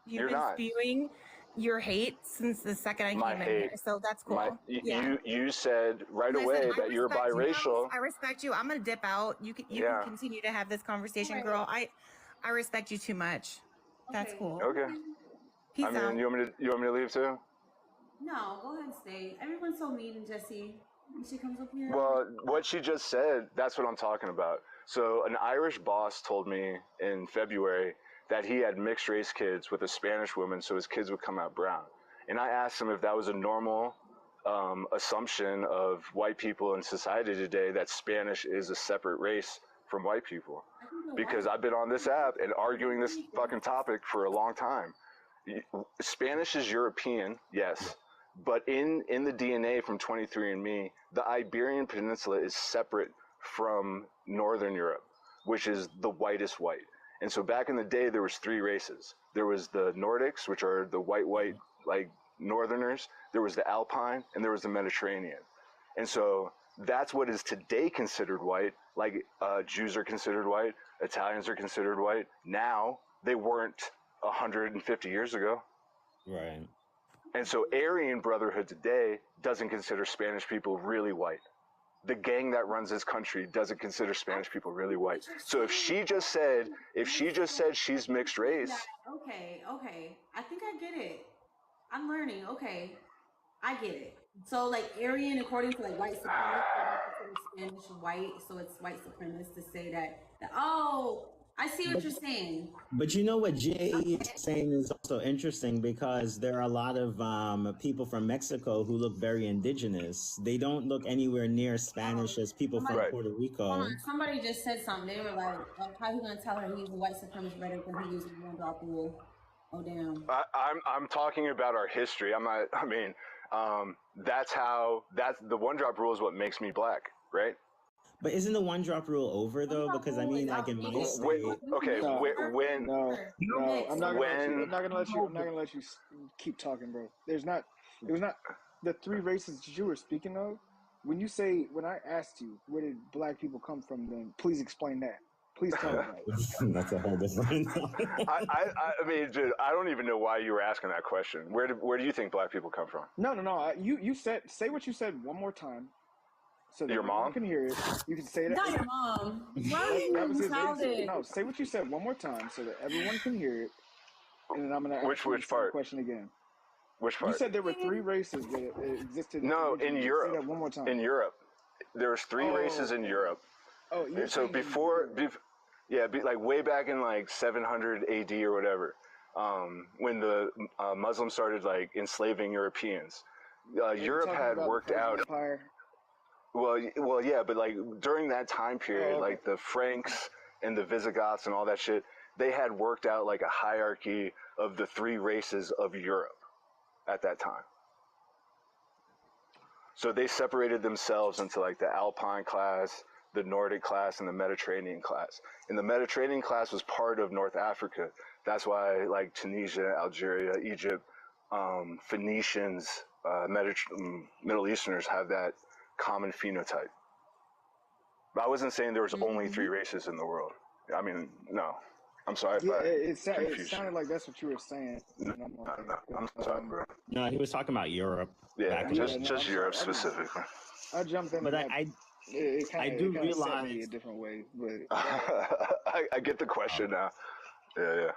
You've been spewing your hate since the second I came in here, so that's cool. You said right away that you're biracial. I respect you. I'm gonna dip out. You can continue to have this conversation, girl. I respect you too much. That's cool. Okay. Peace out. You want me to leave too? No, go ahead and stay. Everyone's so mean and Jessie. When she comes up here. Well, what she just said, that's what I'm talking about. So an Irish boss told me in February that he had mixed race kids with a Spanish woman, so his kids would come out brown. And I asked him if that was a normal assumption of white people in society today, that Spanish is a separate race from white people. Because I've been on this app and arguing this fucking topic for a long time. Spanish is European, yes, but in the DNA from 23andMe, the Iberian Peninsula is separate from Northern Europe, which is the whitest white. And so back in the day, there was 3 races. There was the Nordics, which are the white, like Northerners. There was the Alpine, and there was the Mediterranean. And so that's what is today considered white. Like Jews are considered white, Italians are considered white. Now, they weren't 150 years ago. Right. And so Aryan Brotherhood today doesn't consider Spanish people really white. The gang that runs this country doesn't consider Spanish people really white. So if she just said she's mixed race. Okay. I think I get it. I'm learning. Okay. I get it. So like Aryan, according to like white supremacists, Spanish white, so it's white supremacists to say that I see what you're saying. But you know what Jay is saying is also interesting, because there are a lot of people from Mexico who look very indigenous. They don't look anywhere near Spanish as people from Puerto Rico. Somebody just said something. They were like, how are you going to tell her he's a white supremacist rhetoric when he uses the one drop rule? Oh, damn. I'm talking about our history. That's the one drop rule is what makes me black, right? But isn't the one drop rule over though? Because I mean, like in my state. When? No, I'm not gonna let you keep talking, bro. It was not the 3 races that you were speaking of. When I asked you where did black people come from, then please explain that. Please tell me that. That's a whole different. I mean, dude, I don't even know why you were asking that question. Where do you think black people come from? No. You say what you said one more time. So that your mom can hear it. You can say that. Not your mom. No, say what you said one more time so that everyone can hear it. And then I'm gonna ask you the question again. Which part? You said there were 3 races that existed. No, in Europe. Say that one more time. In Europe, there was 3 races in Europe. Oh, so like way back in like 700 AD or whatever, when the Muslims started like enslaving Europeans, Europe had worked out. Empire? Well, yeah, but like during that time period, like the Franks and the Visigoths and all that shit, they had worked out like a hierarchy of the 3 races of Europe at that time. So they separated themselves into like the Alpine class, the Nordic class, and the Mediterranean class. And the Mediterranean class was part of North Africa. That's why like Tunisia, Algeria, Egypt, Phoenicians, Middle Easterners have that common phenotype. But I wasn't saying there was only 3 races in the world. I mean, no. I'm sorry if it sounded like that's what you were saying. I'm sorry, bro. No, he was talking about Europe. Yeah, just Europe specifically. I jumped in. But I do realize a different way. But I get the question now. Yeah.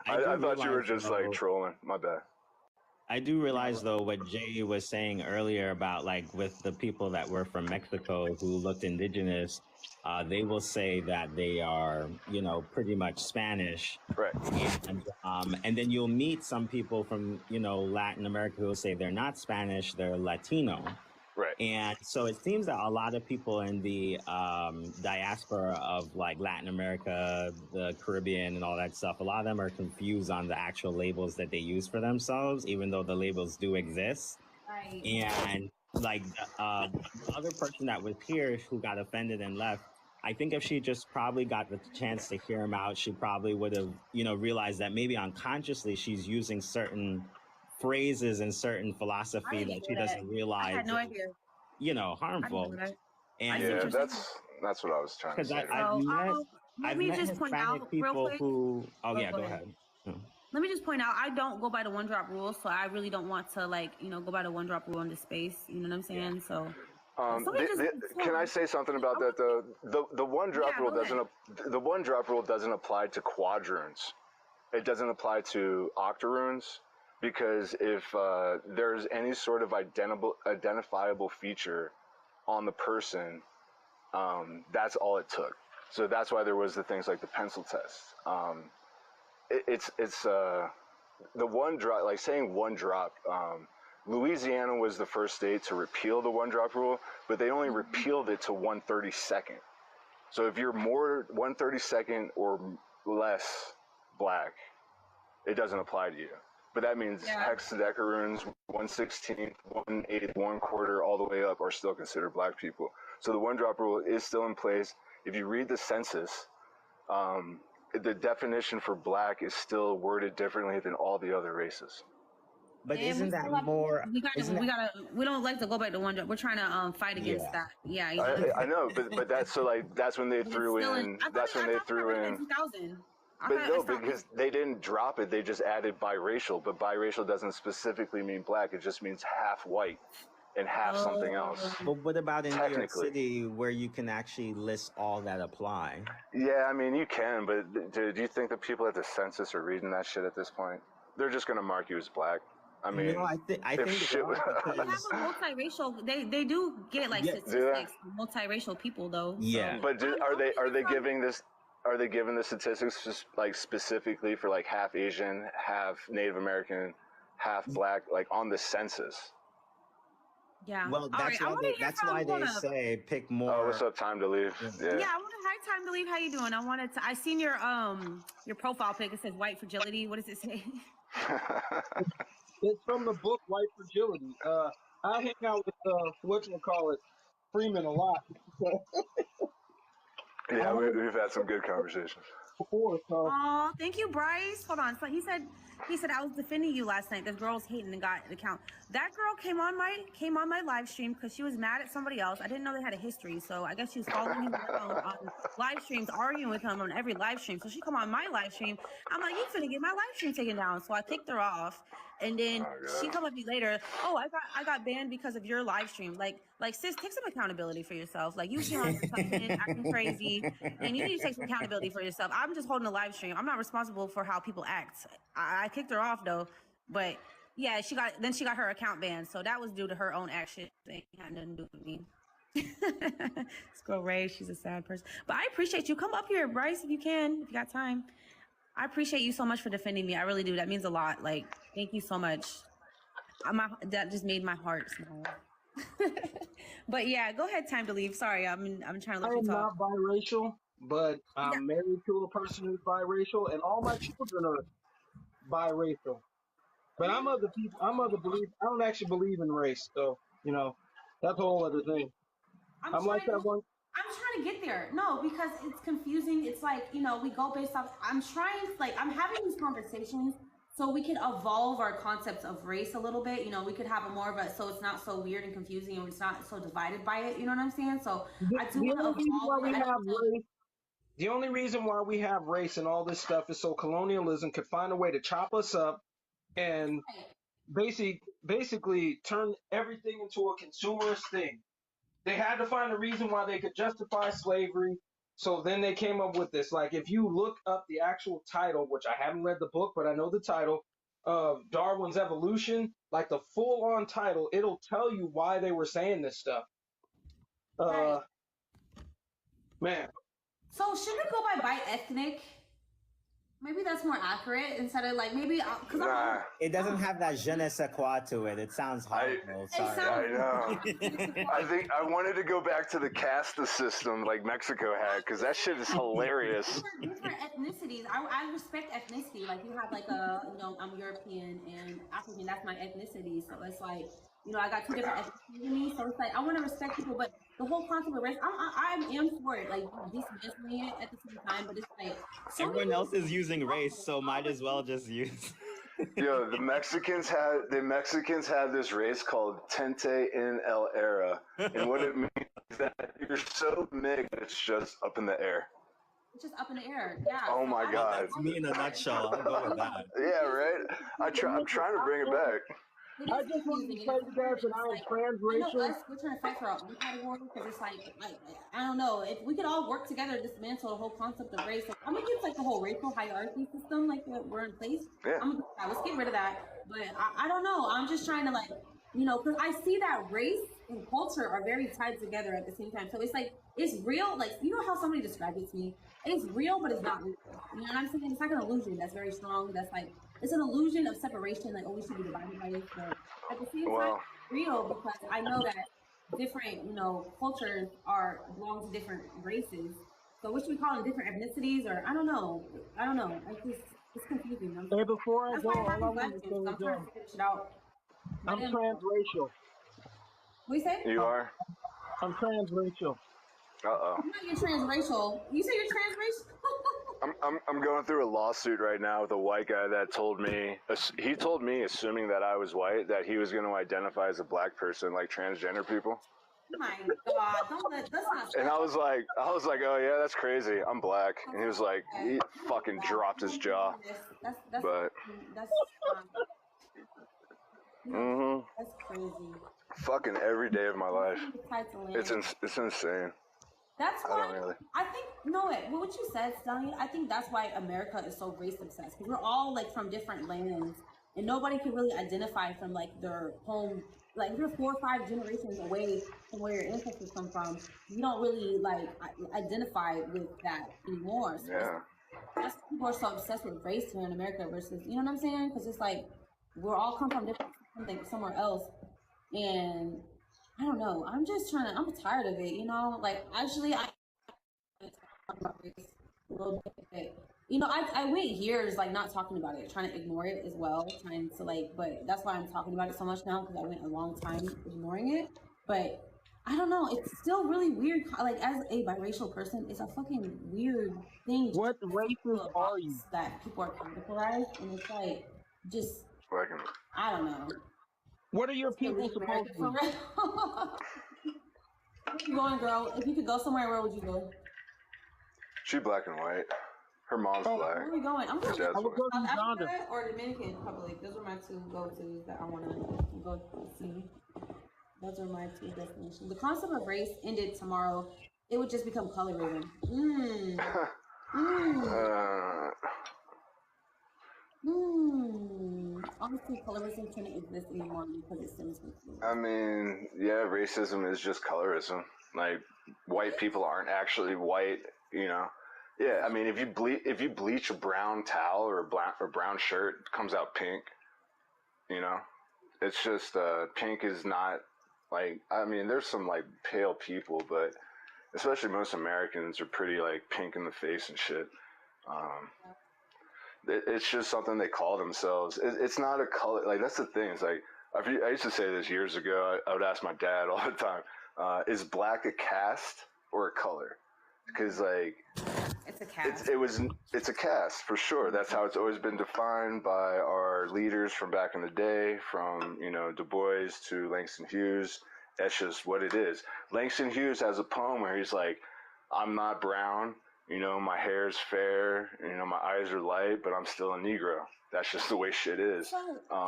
I thought you were just like trolling. My bad. I do realize though what Jay was saying earlier about like with the people that were from Mexico who looked indigenous, they will say that they are, pretty much Spanish. Right. And then you'll meet some people from, Latin America who will say they're not Spanish, they're Latino. Right. Right. And so it seems that a lot of people in the diaspora of like Latin America, the Caribbean, and all that stuff, a lot of them are confused on the actual labels that they use for themselves, even though the labels do exist. Right. And like the other person that was here who got offended and left, I think if she just probably got the chance to hear him out, she probably would have, realized that maybe unconsciously she's using certain phrases and certain philosophy that she doesn't realize. I had no idea. Harmful. And yeah, that's what I was trying to say. I've met Hispanic people who. Oh yeah, go ahead. Let me just point out, I don't go by the one drop rule, so I really don't want to go by the one drop rule in this space. You know what I'm saying? So. Can I say something about that though? The one drop rule doesn't apply to quadroons. It doesn't apply to octoroons, because if there's any sort of identifiable feature on the person, that's all it took. So that's why there was the things like the pencil test. It's the one drop, like saying one drop. Louisiana was the first state to repeal the one drop rule, but they only repealed it to 1/32. So if you're more 1/32 or less black, it doesn't apply to you. But that means hexadecaroons, 1/16, 1/8, 1/4, all the way up are still considered black people. So the one drop rule is still in place. If you read the census, the definition for black is still worded differently than all the other races. But isn't that more? We don't like to go back to one drop. We're trying to fight against that. Yeah, I know, but that's that's when they threw in. That's when they threw in. 2000. But no, because they didn't drop it. They just added biracial. But biracial doesn't specifically mean black. It just means half white and half something else. But what about in New York City, where you can actually list all that apply? Yeah, I mean, you can, but do you think the people at the census are reading that shit at this point? They're just going to mark you as black. I mean, I think shit they have a multiracial. They do get like statistics for multiracial people though. Yeah, so. But are they giving this? Are they giving the statistics just like specifically for like half Asian, half Native American, half black, like on the census? Yeah. Well, that's why they say pick more. Oh, what's up? Time to leave. Yeah. I wanted. Hi, time to leave. How you doing? I seen your profile pic. It says white fragility. What does it say? It's from the book White Fragility. I hang out with Freeman a lot. Yeah, we've had some good conversations. Oh, thank you, Bryce. Hold on. So he said I was defending you last night. This girl's hating and got an account. That girl came on my live stream because she was mad at somebody else. I didn't know they had a history, so I guess she was following him on live streams, arguing with him on every live stream. So she come on my live stream. I'm like, you finna get my live stream taken down. So I kicked her off, and then she come up to me later. Oh, I got banned because of your live stream. Like sis, take some accountability for yourself. Like you here on something acting crazy, and you need to take some accountability for yourself. I'm just holding a live stream. I'm not responsible for how people act. I kicked her off though, but yeah, she got her account banned. So that was due to her own action. It had nothing to do with me. Let's go, Ray. She's a sad person, but I appreciate you. Come up here, Bryce, if you can, if you got time. I appreciate you so much for defending me. I really do. That means a lot. Like, thank you so much. That just made my heart small. But yeah, go ahead. Time to leave. Sorry, I'm trying to let you talk. I'm not biracial, but I'm married to a person who's biracial, and all my children are biracial. But I'm of the belief. I don't actually believe in race, so that's a whole other thing. I'm like that one. I'm trying to get there. No, because it's confusing. It's like, we go based off. I'm having these conversations so we can evolve our concepts of race a little bit. We could have more of a, so it's not so weird and confusing and it's not so divided by it. You know what I'm saying? So I do want to evolve. The only reason why we have race and all this stuff is so colonialism could find a way to chop us up and basically turn everything into a consumerist thing. They had to find a reason why they could justify slavery. So then they came up with this. Like, if you look up the actual title, which I haven't read the book, but I know the title of Darwin's Evolution, like the full-on title, it'll tell you why they were saying this stuff. Man. So should we go by ethnic? Maybe that's more accurate instead of like maybe because it doesn't have that je ne sais quoi to it. It sounds horrible. I know. I think I wanted to go back to the caste system like Mexico had because that shit is hilarious. Different ethnicities. I respect ethnicity. Like you have like I'm European and African. That's my ethnicity. So it's like I got two different ethnicities. So it's like I want to respect people, but the whole concept of race, I am for it. Like dismantling it at the same time, but it's like everyone else is using race, so might as well just use. Yo, the Mexicans had this race called Tente en el Era, and what it means is that you're so big it's just up in the air. It's just up in the air. Yeah. Oh my God. That's me in a nutshell. I'll go with that. Yeah, right. I'm trying to bring it back. I just want to say to you guys that I am transracial. We're trying to fight for our own category because it's like I don't know if we could all work together to dismantle the whole concept of race. Like, I'm against like the whole racial hierarchy system like that we're in place. Yeah. Let's get rid of that. But I don't know. I'm just trying to because I see that race and culture are very tied together at the same time. So it's like it's real. Like how somebody described it to me. It's real, but it's not real. You know what I'm saying? It's like an illusion that's very strong. That's like it's an illusion of separation. Like, we should be divided by this. But at the same time, it's real because I know that different, cultures belong to different races. So what should we call them? Different ethnicities, or I don't know. It's confusing. Hey, before I go, all I want to say is I'm transracial. What you say? You are? I'm transracial. Uh-oh. I'm not transracial. You say you're transracial? I'm going through a lawsuit right now with a white guy that told me, assuming that I was white, that he was going to identify as a black person like transgender people. Oh my God, that's not. And I was like, oh yeah, that's crazy. I'm black. And he was like, he fucking dropped his jaw. That's crazy. Fucking every day of my life. It's insane. That's why I think what you said, Stallion. I think that's why America is so race obsessed because we're all like from different lands, and nobody can really identify from like their home. Like if you're 4 or 5 generations away from where your ancestors come from, you don't really like identify with that anymore. So that's why people are so obsessed with race here in America versus, you know what I'm saying? Because it's like we're all come from different somewhere else, and I don't know. I'm tired of it, Like, actually, I talk about race a little bit. I wait years, like, not talking about it, trying to ignore it as well, but that's why I'm talking about it so much now, because I went a long time ignoring it. But I don't know. It's still really weird. Like, as a biracial person, it's a fucking weird thing. What races are you? That people are categorized, and it's like, just, I don't know. What are your people supposed to be? Where you going, girl? If you could go somewhere, where would you go? She black and white. Her mom's black. Where are we going? I'm going to South Africa or Dominican Republic. Those are my 2 go-tos that I want to go see. Those are my 2 destinations. The concept of race ended tomorrow. It would just become colorism. Obviously, colorism shouldn't exist anymore because it stems from food. I mean, yeah, racism is just colorism. Like, white people aren't actually white, Yeah, I mean, if you bleach a brown towel or a brown shirt, it comes out pink. It's just pink is not like. I mean, there's some like pale people, but especially most Americans are pretty like pink in the face and shit. It's just something they call themselves. It's not a color. Like, that's the thing. It's like, I used to say this years ago. I would ask my dad all the time, is black a caste or a color? Because, like, it's a caste. It's a caste, for sure. That's how it's always been defined by our leaders from back in the day, from, Du Bois to Langston Hughes. That's just what it is. Langston Hughes has a poem where he's like, I'm not brown. My hair's fair, my eyes are light, but I'm still a Negro. That's just the way shit is. So,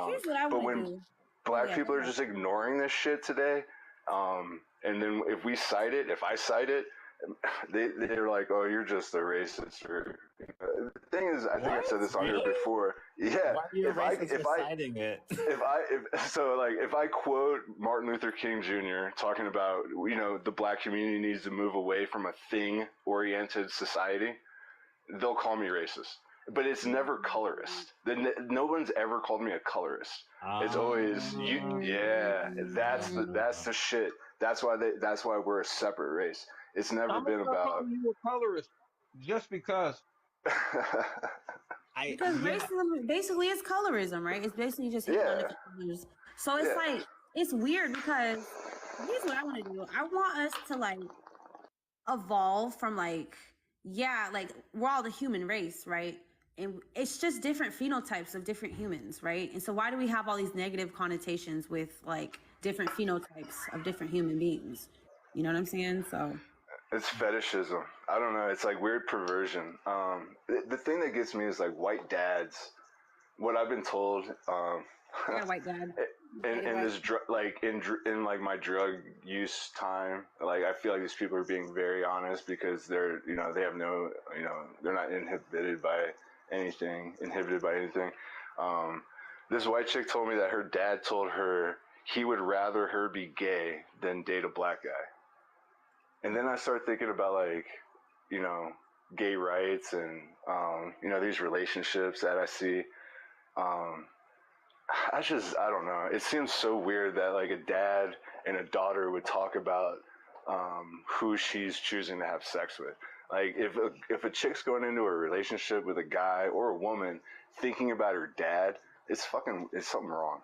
here's what I but want when to do. black people are just ignoring this shit today, and then if I cite it, they're like, oh, you're just a racist. Or, the thing is, I think I've said this on here before. Yeah, why are you citing it? If I quote Martin Luther King Jr. talking about, the black community needs to move away from a thing-oriented society, they'll call me racist. but it's never colorist. No one's ever called me a colorist. It's always you. Yeah, that's the shit. That's why we're a separate race. It's never been about you a colorist just because. Because racism basically is colorism, right? It's basically just hitting on different colors. So it's like it's weird because here's what I want to do. I want us to like evolve from like we're all the human race, right? And it's just different phenotypes of different humans, right? And so why do we have all these negative connotations with like different phenotypes of different human beings? You know what I'm saying? So it's fetishism. I don't know. It's like weird perversion. The thing that gets me is like white dads. What I've been told. I got a white dad. In this in like my drug use time, like I feel like these people are being very honest because they're they have no they're not inhibited by anything. This white chick told me that her dad told her he would rather her be gay than date a black guy. And then I started thinking about like, gay rights and, these relationships that I see. I don't know. It seems so weird that like a dad and a daughter would talk about who she's choosing to have sex with. Like if a chick's going into a relationship with a guy or a woman thinking about her dad, it's something wrong.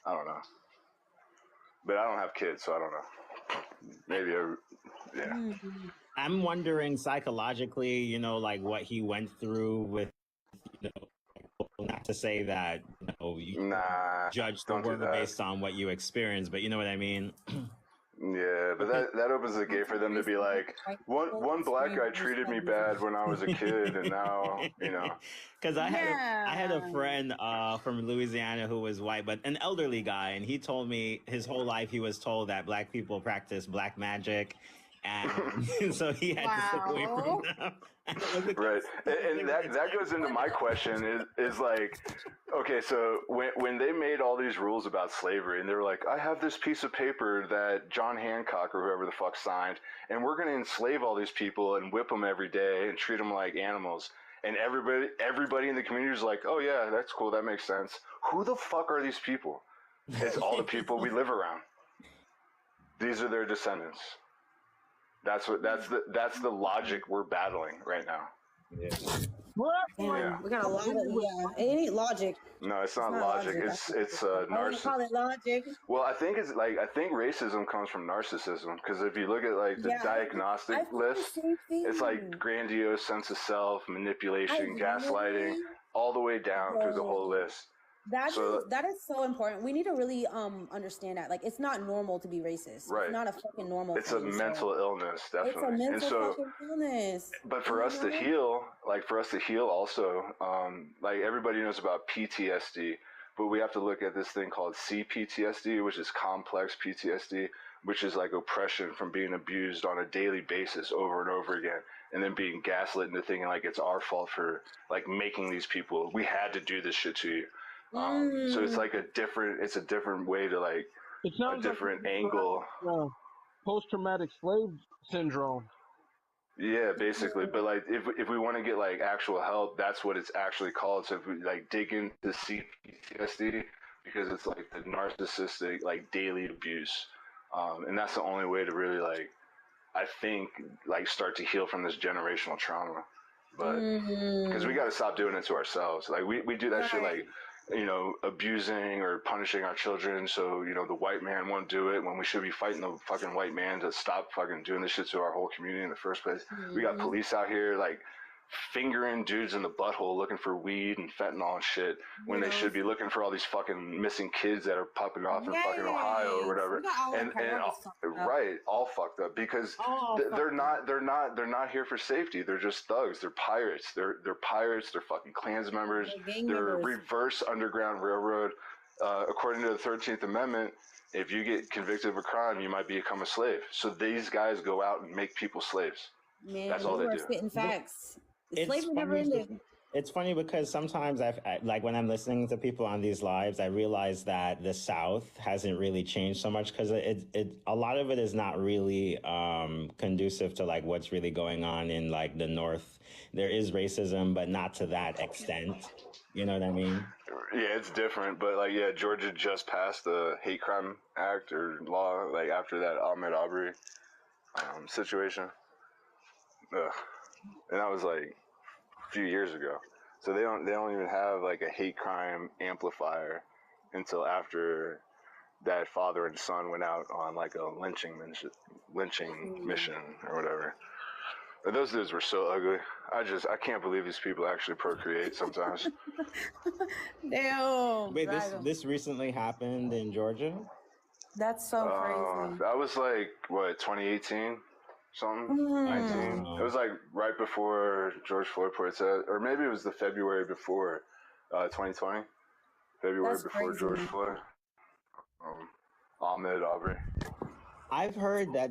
I don't know. But I don't have kids, so I don't know. Maybe I'm wondering psychologically, like what he went through with, not to say that, you judge the world based on what you experience, but you know what I mean? Yeah, but that opens the gate for them to be like, one black guy treated me bad when I was a kid, and now, Because I had a friend from Louisiana who was white, but an elderly guy, and he told me his whole life he was told that black people practice black magic, and so he had to step away from them. Right, and that goes into my question is like, okay, so when they made all these rules about slavery, and they were like, I have this piece of paper that John Hancock or whoever the fuck signed, and we're going to enslave all these people and whip them every day and treat them like animals. And everybody in the community is like, oh yeah, that's cool, that makes sense. Who the fuck are these people? It's all the people we live around. These are their descendants. That's the logic we're battling right now. Yeah. We got a lot of it ain't logic. No, it's not logic. It's narcissism. Call it logic. Well, I think racism comes from narcissism, because if you look at like the diagnostic list, it's like grandiose sense of self, manipulation, gaslighting, all the way down through the whole list. That is so important. We need to really understand that. Like, it's not normal to be racist. Right. It's not a fucking normal It's thing, a mental illness, definitely. It's a mental fucking illness. But for us to heal, also, like everybody knows about PTSD, but we have to look at this thing called CPTSD, which is complex PTSD, which is like oppression from being abused on a daily basis over and over again, and then being gaslit into thinking like it's our fault for like making these people, we had to do this shit to you. So it's like a different way to like a different angle. Post-traumatic slave syndrome. Yeah, basically. But like, if we want to get like actual help, that's what it's actually called. So if we like dig into CPTSD, because it's like the narcissistic like daily abuse, and that's the only way to really like, I think, like start to heal from this generational trauma. But because we got to stop doing it to ourselves. Like we do that shit like, abusing or punishing our children, so the white man won't do it when we should be fighting the fucking white man to stop fucking doing this shit to our whole community in the first place. We got police out here like fingering dudes in the butthole looking for weed and fentanyl and shit when they should be looking for all these fucking missing kids that are popping off in fucking Ohio or whatever. And right, all fucked up because they're not here for safety. They're just thugs. They're pirates. They're pirates. They're fucking Klans members. They're reverse Underground Railroad. According to the 13th Amendment, if you get convicted of a crime, you might become a slave. So these guys go out and make people slaves. Man, that's all they do. Spitting facts. Slavery never ended. It's funny because sometimes like when I'm listening to people on these lives, I realize that the South hasn't really changed so much because a lot of it is not really conducive to like what's really going on in like the North. There is racism, but not to that extent. You know what I mean? Yeah, it's different, but like, yeah, Georgia just passed the hate crime act or law, like after that Ahmed Aubrey situation. Ugh. And that was like a few years ago. So they don't even have like a hate crime amplifier until after that father and son went out on like a lynching mission or whatever. But those dudes were so ugly. I can't believe these people actually procreate sometimes. Damn. Wait, this recently happened in Georgia? That's so crazy. That was like what, 2018, something, 19. It was like right before George Floyd protests, or maybe it was the February before 2020. February before George Floyd. Ahmed Aubrey. I've heard that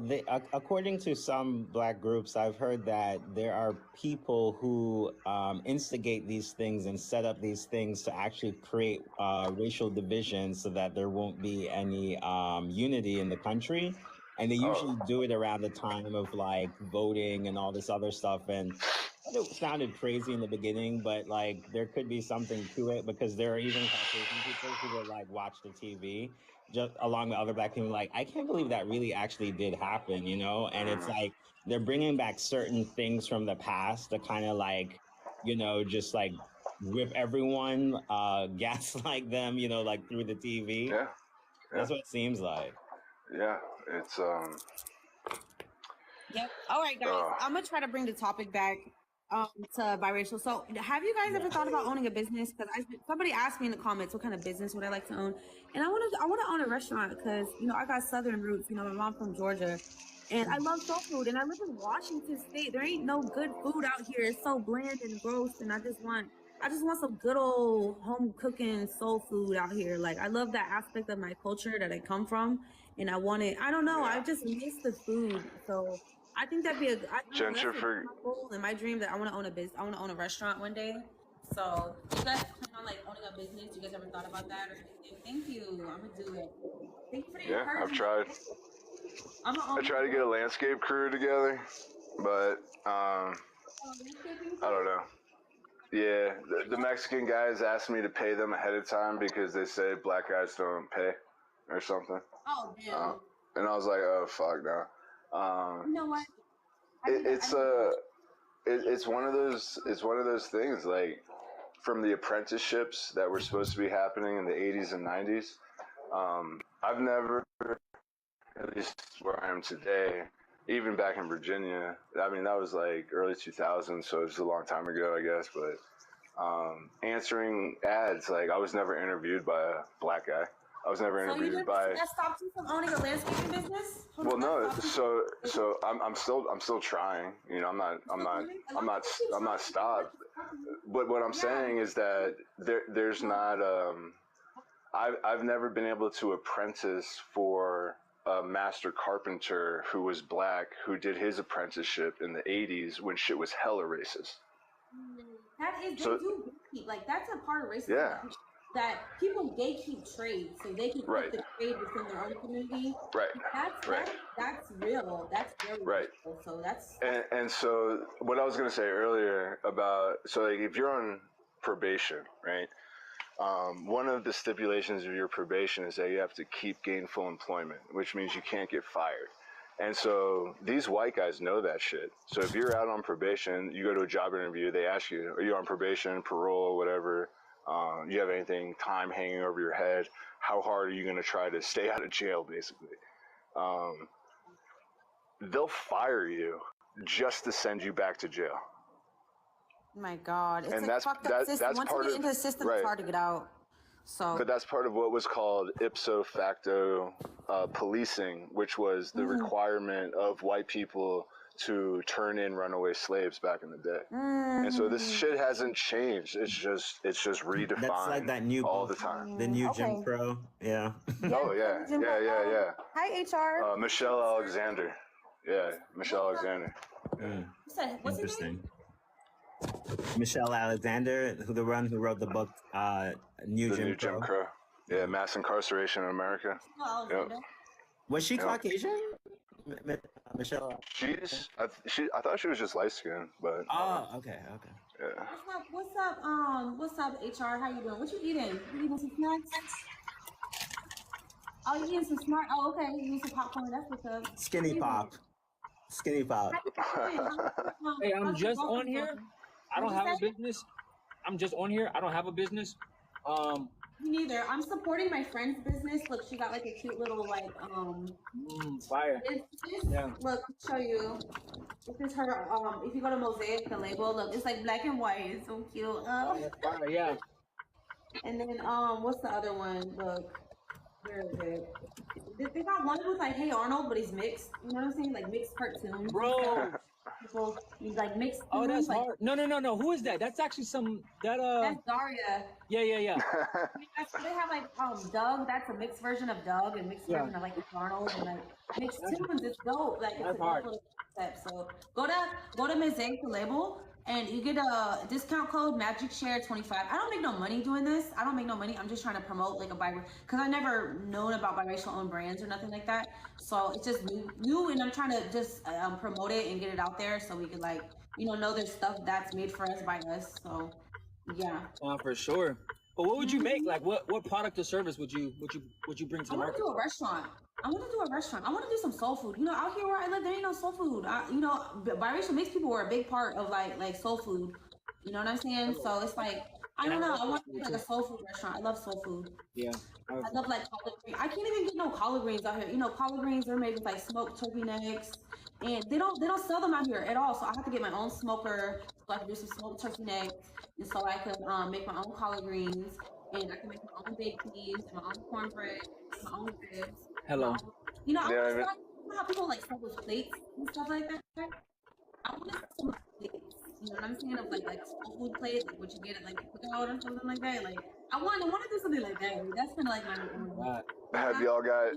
according to some Black groups, I've heard that there are people who instigate these things and set up these things to actually create racial division so that there won't be any unity in the country. And they usually do it around the time of like voting and all this other stuff. And it sounded crazy in the beginning, but like there could be something to it because there are even Caucasian people who will like watch the TV just along with other Black people. Like, I can't believe that really actually did happen, you know? And it's like they're bringing back certain things from the past to kind of like, you know, just like whip everyone, gaslight them, you know, like through the TV. Yeah. That's what it seems like. Yeah, it's Yep. All right, guys. I'm gonna try to bring the topic back to biracial. So, have you guys ever thought about owning a business? Because somebody asked me in the comments what kind of business would I like to own, and I want to own a restaurant because you know I got Southern roots. You know, my mom from Georgia, and I love soul food. And I live in Washington State. There ain't no good food out here. It's so bland and gross, and I just want some good old home cooking soul food out here. Like I love that aspect of my culture that I come from, and I want it. I don't know. I just miss the food. So I think that'd be that's my goal and my dream that I want to own a business. I want to own a restaurant one day. So you guys plan on like owning a business? You guys ever thought about that or anything? Thank you. I'm gonna do it. Thank you for the encouragement. I've tried. I tried to get a landscape crew together, but I don't know. Yeah, the Mexican guys asked me to pay them ahead of time because they say Black guys don't pay or something. Oh, damn. And I was like, oh, fuck no. You know what? It's one of those things like from the apprenticeships that were supposed to be happening in the 80s and 90s. I've never, at least where I am today, even back in Virginia, I mean, that was like early 2000s, so it was a long time ago, I guess, but answering ads, like I was never interviewed by a Black guy. I was never interviewed by. That stopped you from owning a landscaping business? Well, no. So I'm still trying. You know, I'm not stopped. But what I'm saying is that there's not. I've never been able to apprentice for a master carpenter who was Black who did his apprenticeship in the 80s when shit was hella racist. That is, they do gatekeep. Like that's a part of racism. Yeah. That people gatekeep trade so they can keep the trade within their own community. Right. That's real. That's very real. So that's and so what I was gonna say earlier about like if you're on probation, right? One of the stipulations of your probation is that you have to keep gainful employment, which means you can't get fired. And so these white guys know that shit. So if you're out on probation, you go to a job interview, they ask you, are you on probation, parole, whatever? You have anything, time hanging over your head? How hard are you going to try to stay out of jail, basically? They'll fire you just to send you back to jail. My God. It's a fucked up system. Once you get into the system, it's hard to get out. So, but that's part of what was called ipso facto policing, which was the requirement of white people to turn in runaway slaves back in the day. And so this shit hasn't changed. It's just redefined. That's like that new all the time. The new Jim Crow. Yeah. Oh yeah. Yeah. Hi HR. Michelle Alexander. Yeah, Michelle Alexander. What's Interesting. Michelle Alexander, the one who wrote the book, New Jim Crow. Yeah, mass incarceration in America. Yep. Was she Caucasian? Michelle. I thought she was just light skinned, but. Oh, okay. Yeah. What's up, HR? How you doing? What you eating? You eating some snacks? Oh, you eating some smart? Oh, okay. You eating some popcorn? That's what's up. Skinny pop. Hey, I'm just on here. I don't have a business. I'm just on here. I don't have a business. Me neither. I'm supporting my friend's business. Look, she got like a cute little like fire. Yeah. Look, I'll show you. This is her. If you go to Mosaic, the label, look, it's like black and white. It's so cute. Fire, yeah. And then what's the other one? Look, where is it? They got one with like Hey Arnold, but he's mixed. You know what I'm saying? Like mixed cartoons. Bro. People, he's like mixed. Oh, that's like, hard. No. Who is that? That's actually That's Daria. Yeah. They have like Doug. That's a mixed version of Doug and mixed version of like Arnold and like mixed tunes. It's dope. Like it's a dope little concept. So go to Mosaic the label and you get a discount code MagicShare25. I don't make no money doing this. I don't make no money. I'm just trying to promote like a because I never known about biracial owned brands or nothing like that. So it's just new and I'm trying to just promote it and get it out there so we can like know there's stuff that's made for us by us. So yeah. For sure. But what would you make? Like what product or service would you bring to the market? I want to do a restaurant. I want to do some soul food. Out here where I live, there ain't no soul food. Biracial mixed people were a big part of like soul food. You know what I'm saying? So it's like I don't know. I want to do like a soul food restaurant. I love soul food. Yeah. I love like collard greens. I can't even get no collard greens out here. Collard greens are made with like smoked turkey necks, and they don't sell them out here at all. So I have to get my own smoker so I can do some smoked turkey necks, and so I can make my own collard greens, and I can make my own baked peas, and my own cornbread, my own ribs. Hello. I how people like sell those plates and stuff like that. I want to sell some plates. You know what I'm saying? Of like soul food plates, like what you get at like cookout or something like that. Like I want to do something like that. That's kind of like my. Have y'all got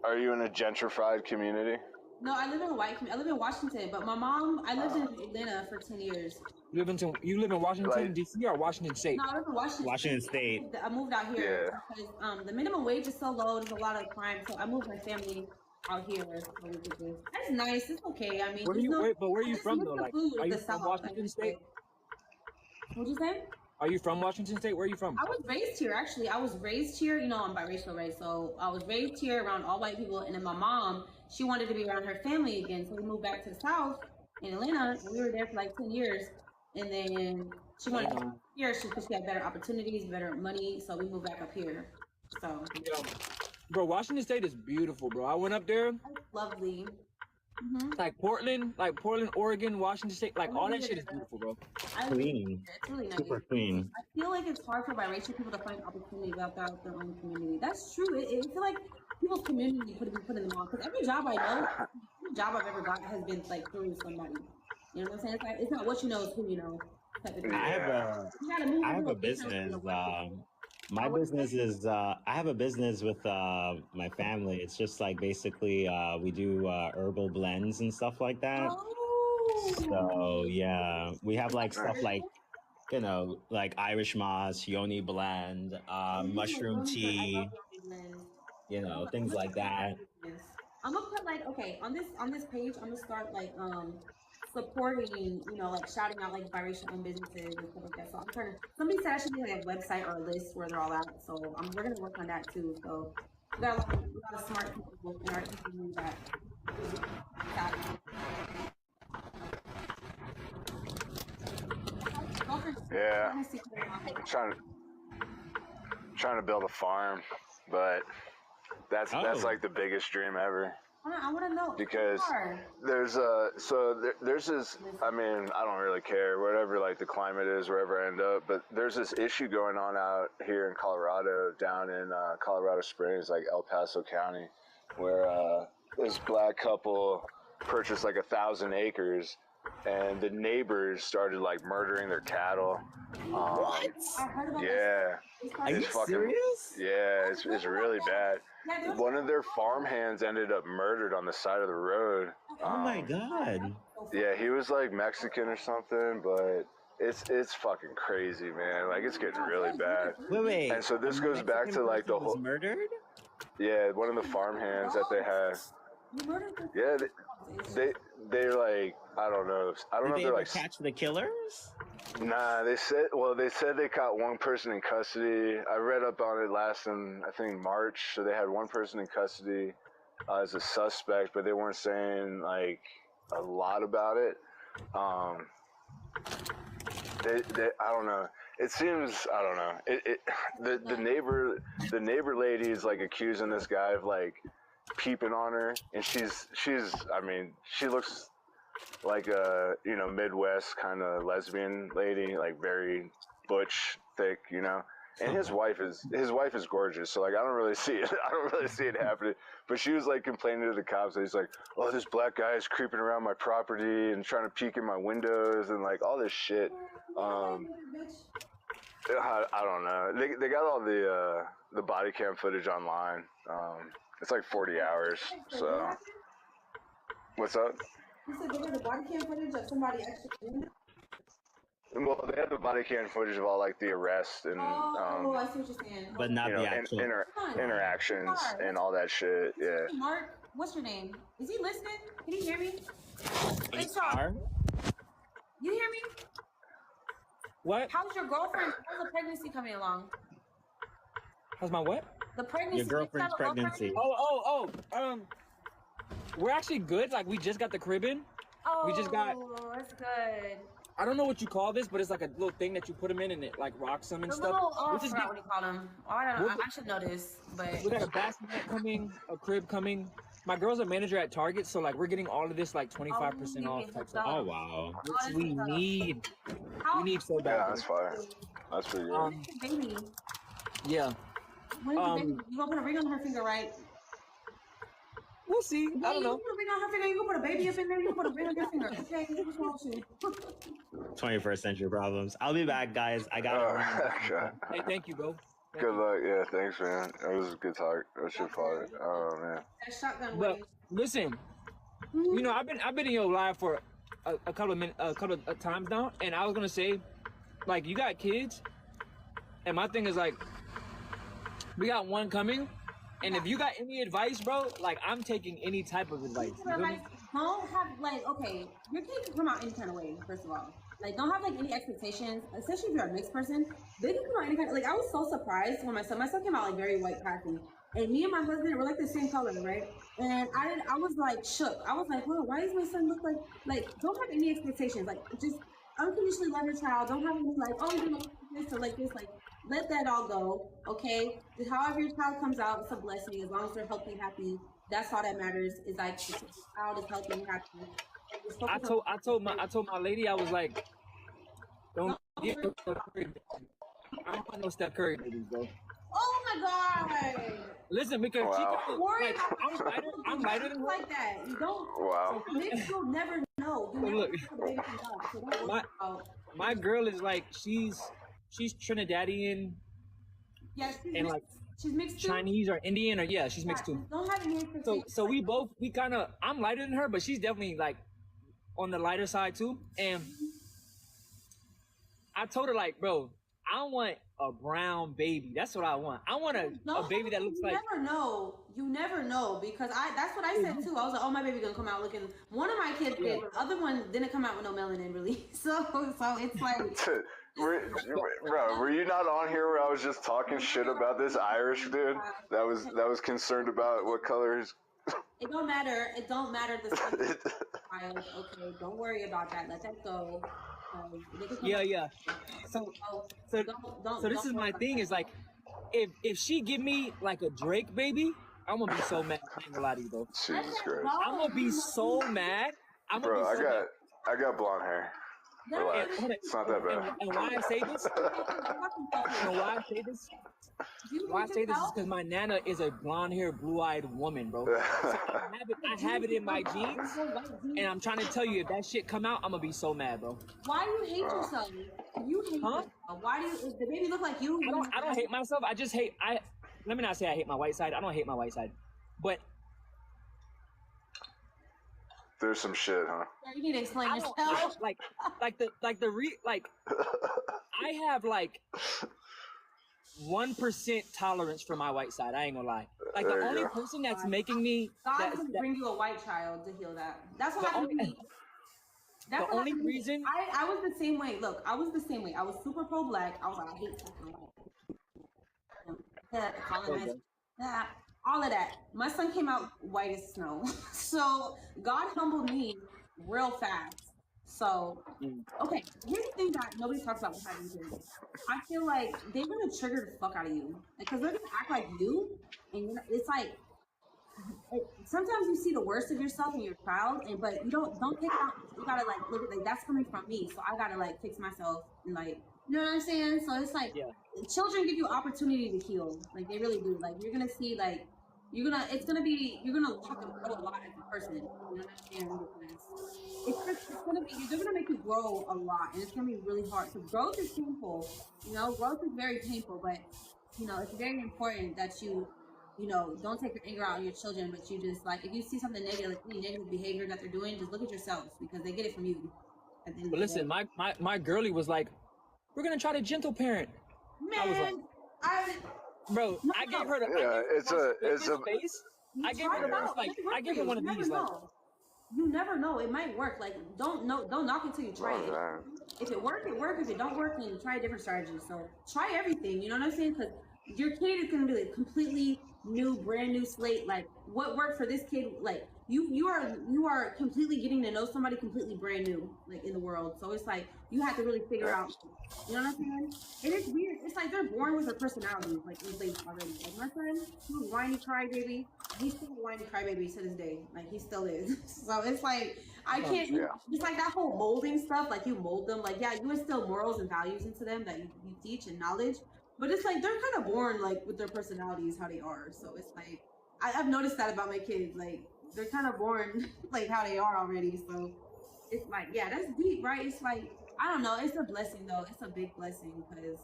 Are you in a gentrified community? No, I live in a white community. I live in Washington, but my mom, I lived in Atlanta for 10 years. You live in Washington, D.C. or Washington State? No, I live in Washington State. I moved out here because the minimum wage is so low. There's a lot of crime, so I moved my family out here. That's nice. It's okay. I mean, where are you from though? Like, are you from Washington State? What'd you say? Are you from Washington State? Where are you from? I was raised here, actually. I was raised here. I'm biracial, right? So I was raised here around all white people. And then my mom, she wanted to be around her family again. So we moved back to the South in Atlanta. And we were there for like 10 years. And then she wanted to come here because she had better opportunities, better money. So we moved back up here. So. Yeah. Bro, Washington State is beautiful, bro. I went up there. It's lovely. Mm-hmm. Like Portland, Oregon, Washington State, like all that shit is beautiful, bro. Clean. It's really nice. Super clean. I feel like it's hard for biracial people to find opportunities outside their own community. That's true. I feel like people's community could be putting them on. Because every job I know, every job I've ever got has been like through somebody. You know what I'm saying? It's not what you know, it's who you know. I have a business. My business is I have a business with my family. It's just like basically we do herbal blends and stuff like that. Oh. So yeah, we have like stuff like like Irish moss, yoni blend, mushroom tea, things like that. I'm gonna put like on this page I'm gonna start like supporting, like shouting out like biracial owned businesses and stuff like that. So I'm trying to. Somebody said I should be like a website or a list where they're all at. So we're gonna work on that too. So we got a lot of smart people in our community that. Yeah, trying to build a farm, but that's like the biggest dream ever. I want to know because there's this. I mean, I don't really care whatever like the climate is wherever I end up, but there's this issue going on out here in Colorado, down in Colorado Springs, like El Paso County, where this black couple purchased like 1,000 acres and the neighbors started like murdering their cattle. What? Yeah. Are you serious? Yeah, it's really bad. One of their farmhands ended up murdered on the side of the road. Oh my God. Yeah, he was like Mexican or something, but it's fucking crazy, man. Like it's getting really bad. Wait. And so this goes back to like the whole murdered. Yeah, one of the farmhands that they had. Yeah, they like I don't know. I don't know if they're like catch the killers. Nah, they said they caught one person in custody. I read up on it last in I think March. So they had one person in custody as a suspect, but they weren't saying like a lot about it. They I don't know. It seems I don't know. The neighbor lady is like accusing this guy of like peeping on her, and she's I mean she looks like a Midwest kind of lesbian lady, like very butch, thick, and his wife is gorgeous, so like I don't really see it happening. But she was like complaining to the cops that he's like, oh, this black guy is creeping around my property and trying to peek in my windows and like all this shit. I don't know. They got all the body cam footage online. It's like 40 hours. So what's up? You said they got the body cam footage of somebody actually doing it? Well, they have the body cam footage of all like the arrest and I see what you're saying. But not the actual interactions and all that shit. Yeah. Hey, Mark, what's your name? Is he listening? Can he hear me? Hey, you hear me? What? How's your girlfriend? How's the pregnancy coming along? How's my what? The pregnancy. Your girlfriend's pregnancy. We're actually good. Like we just got the crib in. Oh, we just got. That's good. I don't know what you call this, but it's like a little thing that you put them in and it like rocks them and stuff. I forgot what you call them. I should know this, but we got a bassinet coming, a crib coming. My girl's a manager at Target, so like we're getting all of this like 25% off. Oh wow! Which we need. We need so bad. Yeah, that's fire. That's pretty good. Baby. Yeah. When is the baby? You gonna put a ring on her finger, right? We'll see. Baby, I don't know. You put a ring on her finger. You can put a baby up in there. You can put a ring on your finger. Okay, what's wrong with you? 21st century problems. I'll be back, guys. I got it. Hey, thank you, bro. Good luck. Yeah, thanks, man. It was a good talk. That shit fire. Oh man. That shotgun. But listen, I've been in your live for a couple of times now, and I was gonna say, like, you got kids, and my thing is like, we got one coming. And if you got any advice, bro, like I'm taking any type of advice. Don't have okay, your kid can come out any kind of way, first of all. Like, don't have like any expectations, especially if you're a mixed person. They can come out any kind of, like, I was so surprised when my son came out like very white passing. And me and my husband were like the same color, right? And I was like shook. I was like, whoa, why does my son look like, don't have any expectations. Like, just unconditionally love your child. Don't have any like, oh, you're gonna like this or like this, like, let that all go, okay? However your child comes out, it's a blessing. As long as they're healthy, happy, that's all that matters. Is like the child is healthy and happy. I told my lady, I was like, don't get no Steph Curry. I don't want no Steph Curry babies, bro. Oh my God! Listen, because I'm lighter than her. Like that. You don't. Wow. You'll never know. My girl is like she's Trinidadian. Yeah, she's mixed too. Chinese or Indian or she's mixed too. Don't have any so we kind of, I'm lighter than her, but she's definitely like on the lighter side too. And I told her like, bro, I want a brown baby. That's what I want. I want a baby that looks like. You never know because that's what I said too. I was like, oh, my baby gonna come out looking. One of my kids did, the other one didn't come out with no melanin really. So it's like. Bro, were you not on here where I was just talking shit about this Irish dude that was concerned about what color his... It don't matter. It don't matter the child. Okay, don't worry about that. Let that go. Yeah. So this is my thing. Is like, if she give me like a Drake baby, I'm gonna be so mad. I ain't gonna lie to you, bro. Jesus Christ. I'm gonna be so mad. I got blonde hair. Relax. It's not that bad. And why I say this? And why I say this? Why I say this is because my nana is a blonde-haired, blue-eyed woman, bro. So I have it in my genes, and I'm trying to tell you, if that shit come out, I'm gonna be so mad, bro. Why do you hate yourself? You hate yourself. Why do you? Does the baby look like you? I don't hate myself. I just hate. Let me not say I hate my white side. I don't hate my white side, but there's some shit, huh? You need to explain yourself. Like I have like 1% tolerance for my white side. I ain't gonna lie. Like the only person that's making me God can bring you a white child to heal that. That's what happened to me. That's the only reason I was the same way. Look, I was the same way. I was super pro-black. I was like, I hate fucking white. All of that. My son came out white as snow. So God humbled me real fast. So, okay, here's the thing that nobody talks about with having kids. I feel like they're gonna trigger the fuck out of you, because they're gonna act like you, and it's like sometimes you see the worst of yourself in your child, but you don't take it out. You gotta like look at like that's coming from me, so I gotta like fix myself and like you know what I'm saying. So it's like children give you opportunity to heal, like they really do. Like you're gonna see like you're gonna have to grow a lot as a person. You know what I'm saying? They're gonna make you grow a lot, and it's gonna be really hard. So growth is painful. You know, growth is very painful, but you know, it's very important that you know, don't take your anger out on your children, but you just like if you see something negative, like any negative behavior that they're doing, just look at yourselves because they get it from you. But listen, my girlie was like, "We're gonna try to gentle parent." Man, I was like, I gave her the face. I gave her I gave her one of these like. You never know. It might work. Like, don't knock it till you try it. If it works, it works. If it don't work, then try a different strategy. So try everything. You know what I'm saying? Because your kid is gonna be like completely new, brand new slate. Like, what worked for this kid? Like, you are completely getting to know somebody completely brand new, like in the world. So it's like you have to really figure out. You know what I'm saying? And it's weird. It's like they're born with their personalities, like in place already. Like my son, he was whiny crybaby. He's still a whiny crybaby to this day. Like he still is. So it's like I can't. It's like that whole molding stuff. Like you mold them. Like you instill morals and values into them that you teach and knowledge. But it's like they're kind of born like with their personalities how they are. So it's like I've noticed that about my kids. Like they're kind of born like how they are already. So it's like that's deep, right? It's like. I don't know. It's a blessing, though. It's a big blessing because.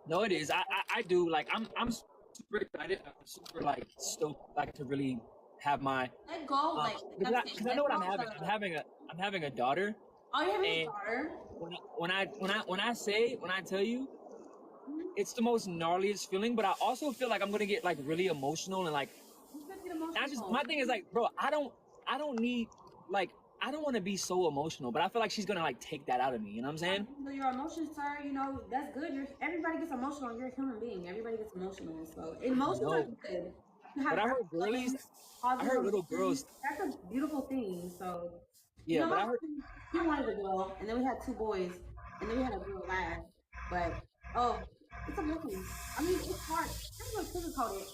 No, it is. I do like. I'm super excited. I'm super like stoked like to really have my. Let go, like. Because I know what I'm having. I'm having a daughter. Oh, you having a daughter? When I tell you, it's the most gnarliest feeling. But I also feel like I'm gonna get like really emotional and like. My thing is like, bro, I don't need like. I don't want to be so emotional, but I feel like she's gonna like take that out of me. You know what I'm saying? Your emotions, sir. You know that's good. Everybody gets emotional. You're a human being. Everybody gets emotional. So emotions are good. But I heard little girls. That's a beautiful thing. So yeah, but I heard he wanted a girl, and then we had 2 boys, and then we had a girl last. But it's a blessing. I mean, it's hard. I'm gonna sugarcoat it.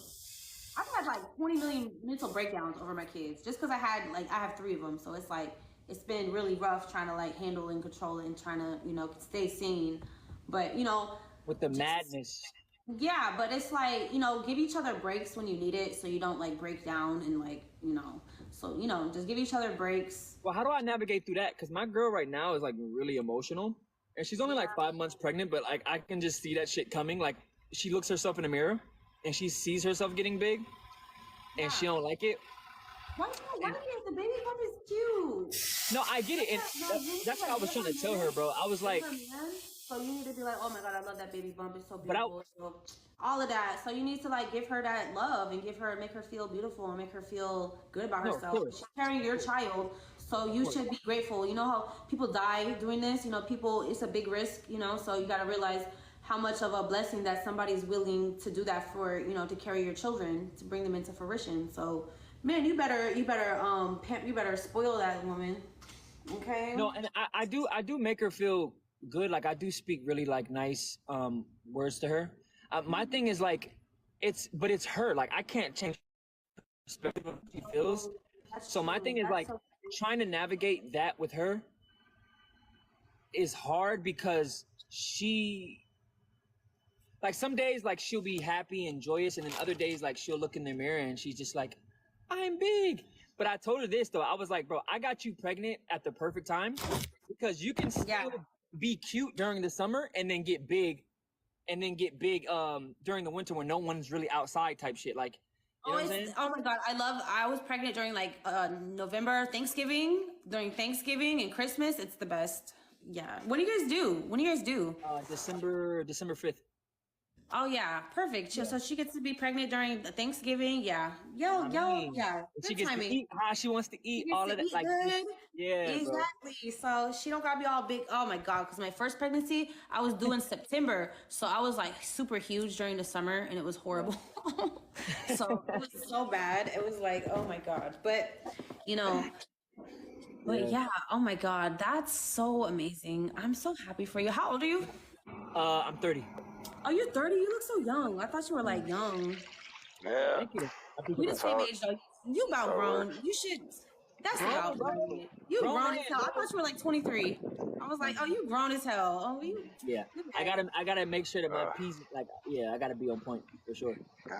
I've had like 20 million mental breakdowns over my kids just because I have 3 of them. So it's like, it's been really rough trying to like handle and control it and trying to, you know, stay sane. But, you know. With the madness. Yeah, but it's like, you know, give each other breaks when you need it so you don't like break down and like, you know. So, you know, just give each other breaks. Well, how do I navigate through that? Because my girl right now is like really emotional. And she's only like 5 months pregnant, but like I can just see that shit coming. Like she looks herself in the mirror. And she sees herself getting big, and she don't like it. Why the baby bump is cute? No, I get it, and that's what I was trying to tell her, bro. I was like, so you need to be like, oh my god, I love that baby bump. It's so beautiful. All of that. So you need to like give her that love and make her feel beautiful and make her feel good about herself. She's carrying your child, so you should be grateful. You know how people die doing this. You know, it's a big risk. You know, so you got to realize how much of a blessing that somebody's willing to do that for, you know, to carry your children, to bring them into fruition. So, man, you better spoil that woman. Okay? No, and I do make her feel good. Like I do speak really like nice words to her. My thing is like, it's her. Like I can't change the perspective of what she feels. So my thing is like trying to navigate that with her. is hard because she, like, some days like she'll be happy and joyous, and then other days like she'll look in the mirror and she's just like, I'm big. But I told her this though. I was like, bro, I got you pregnant at the perfect time because you can still be cute during the summer and then get big during the winter when no one's really outside type shit. Like, you know what I'm saying? Oh my God. I was pregnant during like November, during Thanksgiving and Christmas. It's the best. Yeah. When do you guys do? December 5th. Oh yeah, perfect. So she gets to be pregnant during Thanksgiving. Yeah, yeah. She gets to eat how she wants to eat. All of that, like, good. Yeah, exactly. Bro. So she don't gotta be all big. Oh my God, because my first pregnancy I was due in September, so I was like super huge during the summer, and it was horrible. So it was so bad. It was like, oh my God. But yeah. Oh my God, that's so amazing. I'm so happy for you. How old are you? I'm 30. Oh, you're 30? You look so young. I thought you were like young. Yeah. Thank you. We the same age though. You about grown. You should. That's about right. You grown as hell. I thought you were like 23. I was like, oh, you grown as hell. Oh, you. Yeah. I gotta make sure that my P's like, I gotta be on point for sure. But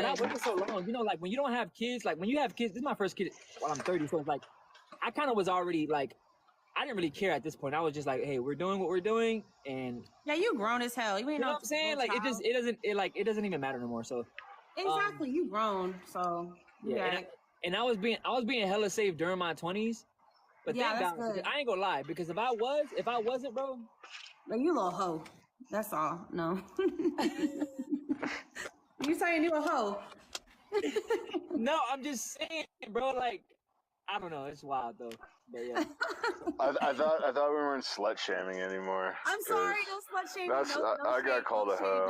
I waited so long. Like when you don't have kids, like when you have kids, this is my first kid while I'm 30, so it's like I kind of was already like, I didn't really care at this point. I was just like, hey, we're doing what we're doing, and yeah, you grown as hell. You ain't know what I'm saying? Like it doesn't even matter no more. So exactly, you grown. So yeah, and I was being hella safe during my 20s. But thank God, I ain't gonna lie, because if I wasn't, bro, like you little hoe. That's all. No, you saying you a hoe? No, I'm just saying, bro. Like, I don't know. It's wild though. But yeah. I thought we weren't slut shaming anymore. I'm sorry, no slut shaming. I got called a hoe.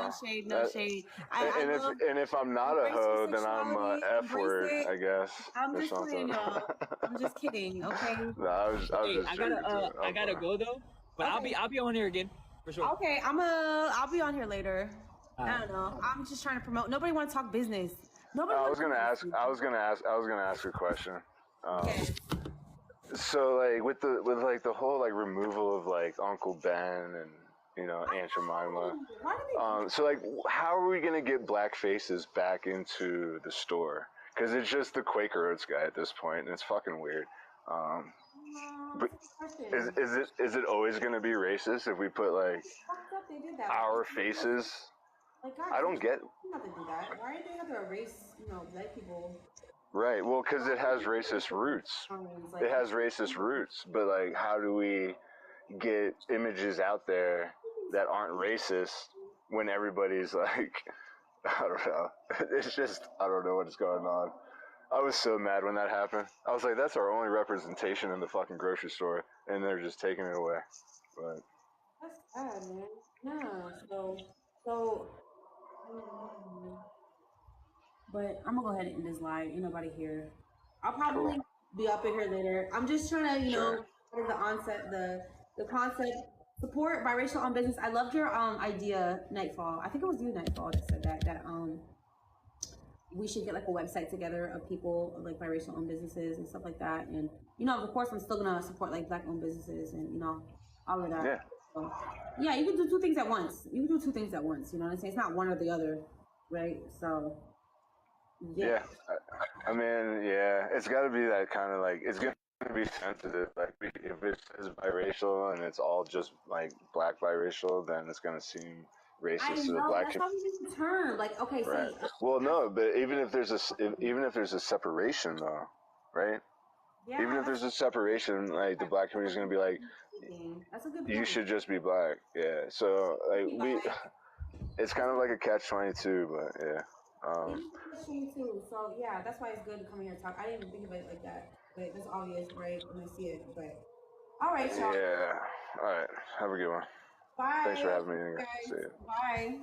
No shade. And if I'm not a hoe, then I'm a F word, I guess. I'm just kidding, y'all. I'm just kidding. Okay. No, I was just I gotta go though. But okay. I'll be on here again for sure. Okay, I'll be on here later. I don't know. I'm just trying to promote. Nobody want to talk business. I was gonna ask a question. Okay. So like with the whole like removal of like Uncle Ben and Aunt Jemima, so like how are we gonna get black faces back into the store? Because it's just the Quaker Oats guy at this point, and it's fucking weird. But is it always gonna be racist if we put like our faces? Like, God, I don't get. Not to do that. Why do they have to erase black people? Right. Well, because it has racist roots. It has racist roots. But like, how do we get images out there that aren't racist when everybody's like, I don't know. It's just, I don't know what's going on. I was so mad when that happened. I was like, that's our only representation in the fucking grocery store, and they're just taking it away. But that's sad, man. Yeah. So. But I'm gonna go ahead and end this live. Ain't nobody here. I'll probably be up in here later. I'm just trying to, the concept, support biracial owned business. I loved your idea, Nightfall. I think it was you, Nightfall, that said that we should get like a website together of people like biracial owned businesses and stuff like that. And of course, I'm still gonna support like black owned businesses and all of that. Yeah. So, yeah, you can do two things at once. You can do two things at once. You know what I'm saying? It's not one or the other, right? So. Yeah, I mean, yeah, it's got to be that kind of like, it's going to be sensitive. Like, if it says biracial and it's all just like black biracial, then it's going to seem racist to the black community. That's how we use the term. Like, okay, right. Well, no, but even if there's a separation, though, right? Yeah, even if there's a separation, like the black community is going to be like, that's a good point. You should just be black. Yeah. So like it's kind of like a catch-22, but yeah. So yeah, that's why it's good to come here and talk. I didn't even think of it like that, but it's obvious, right, when I see it. But all right, y'all. Yeah. All right. Have a good one. Bye. Thanks for having me. See you. Bye.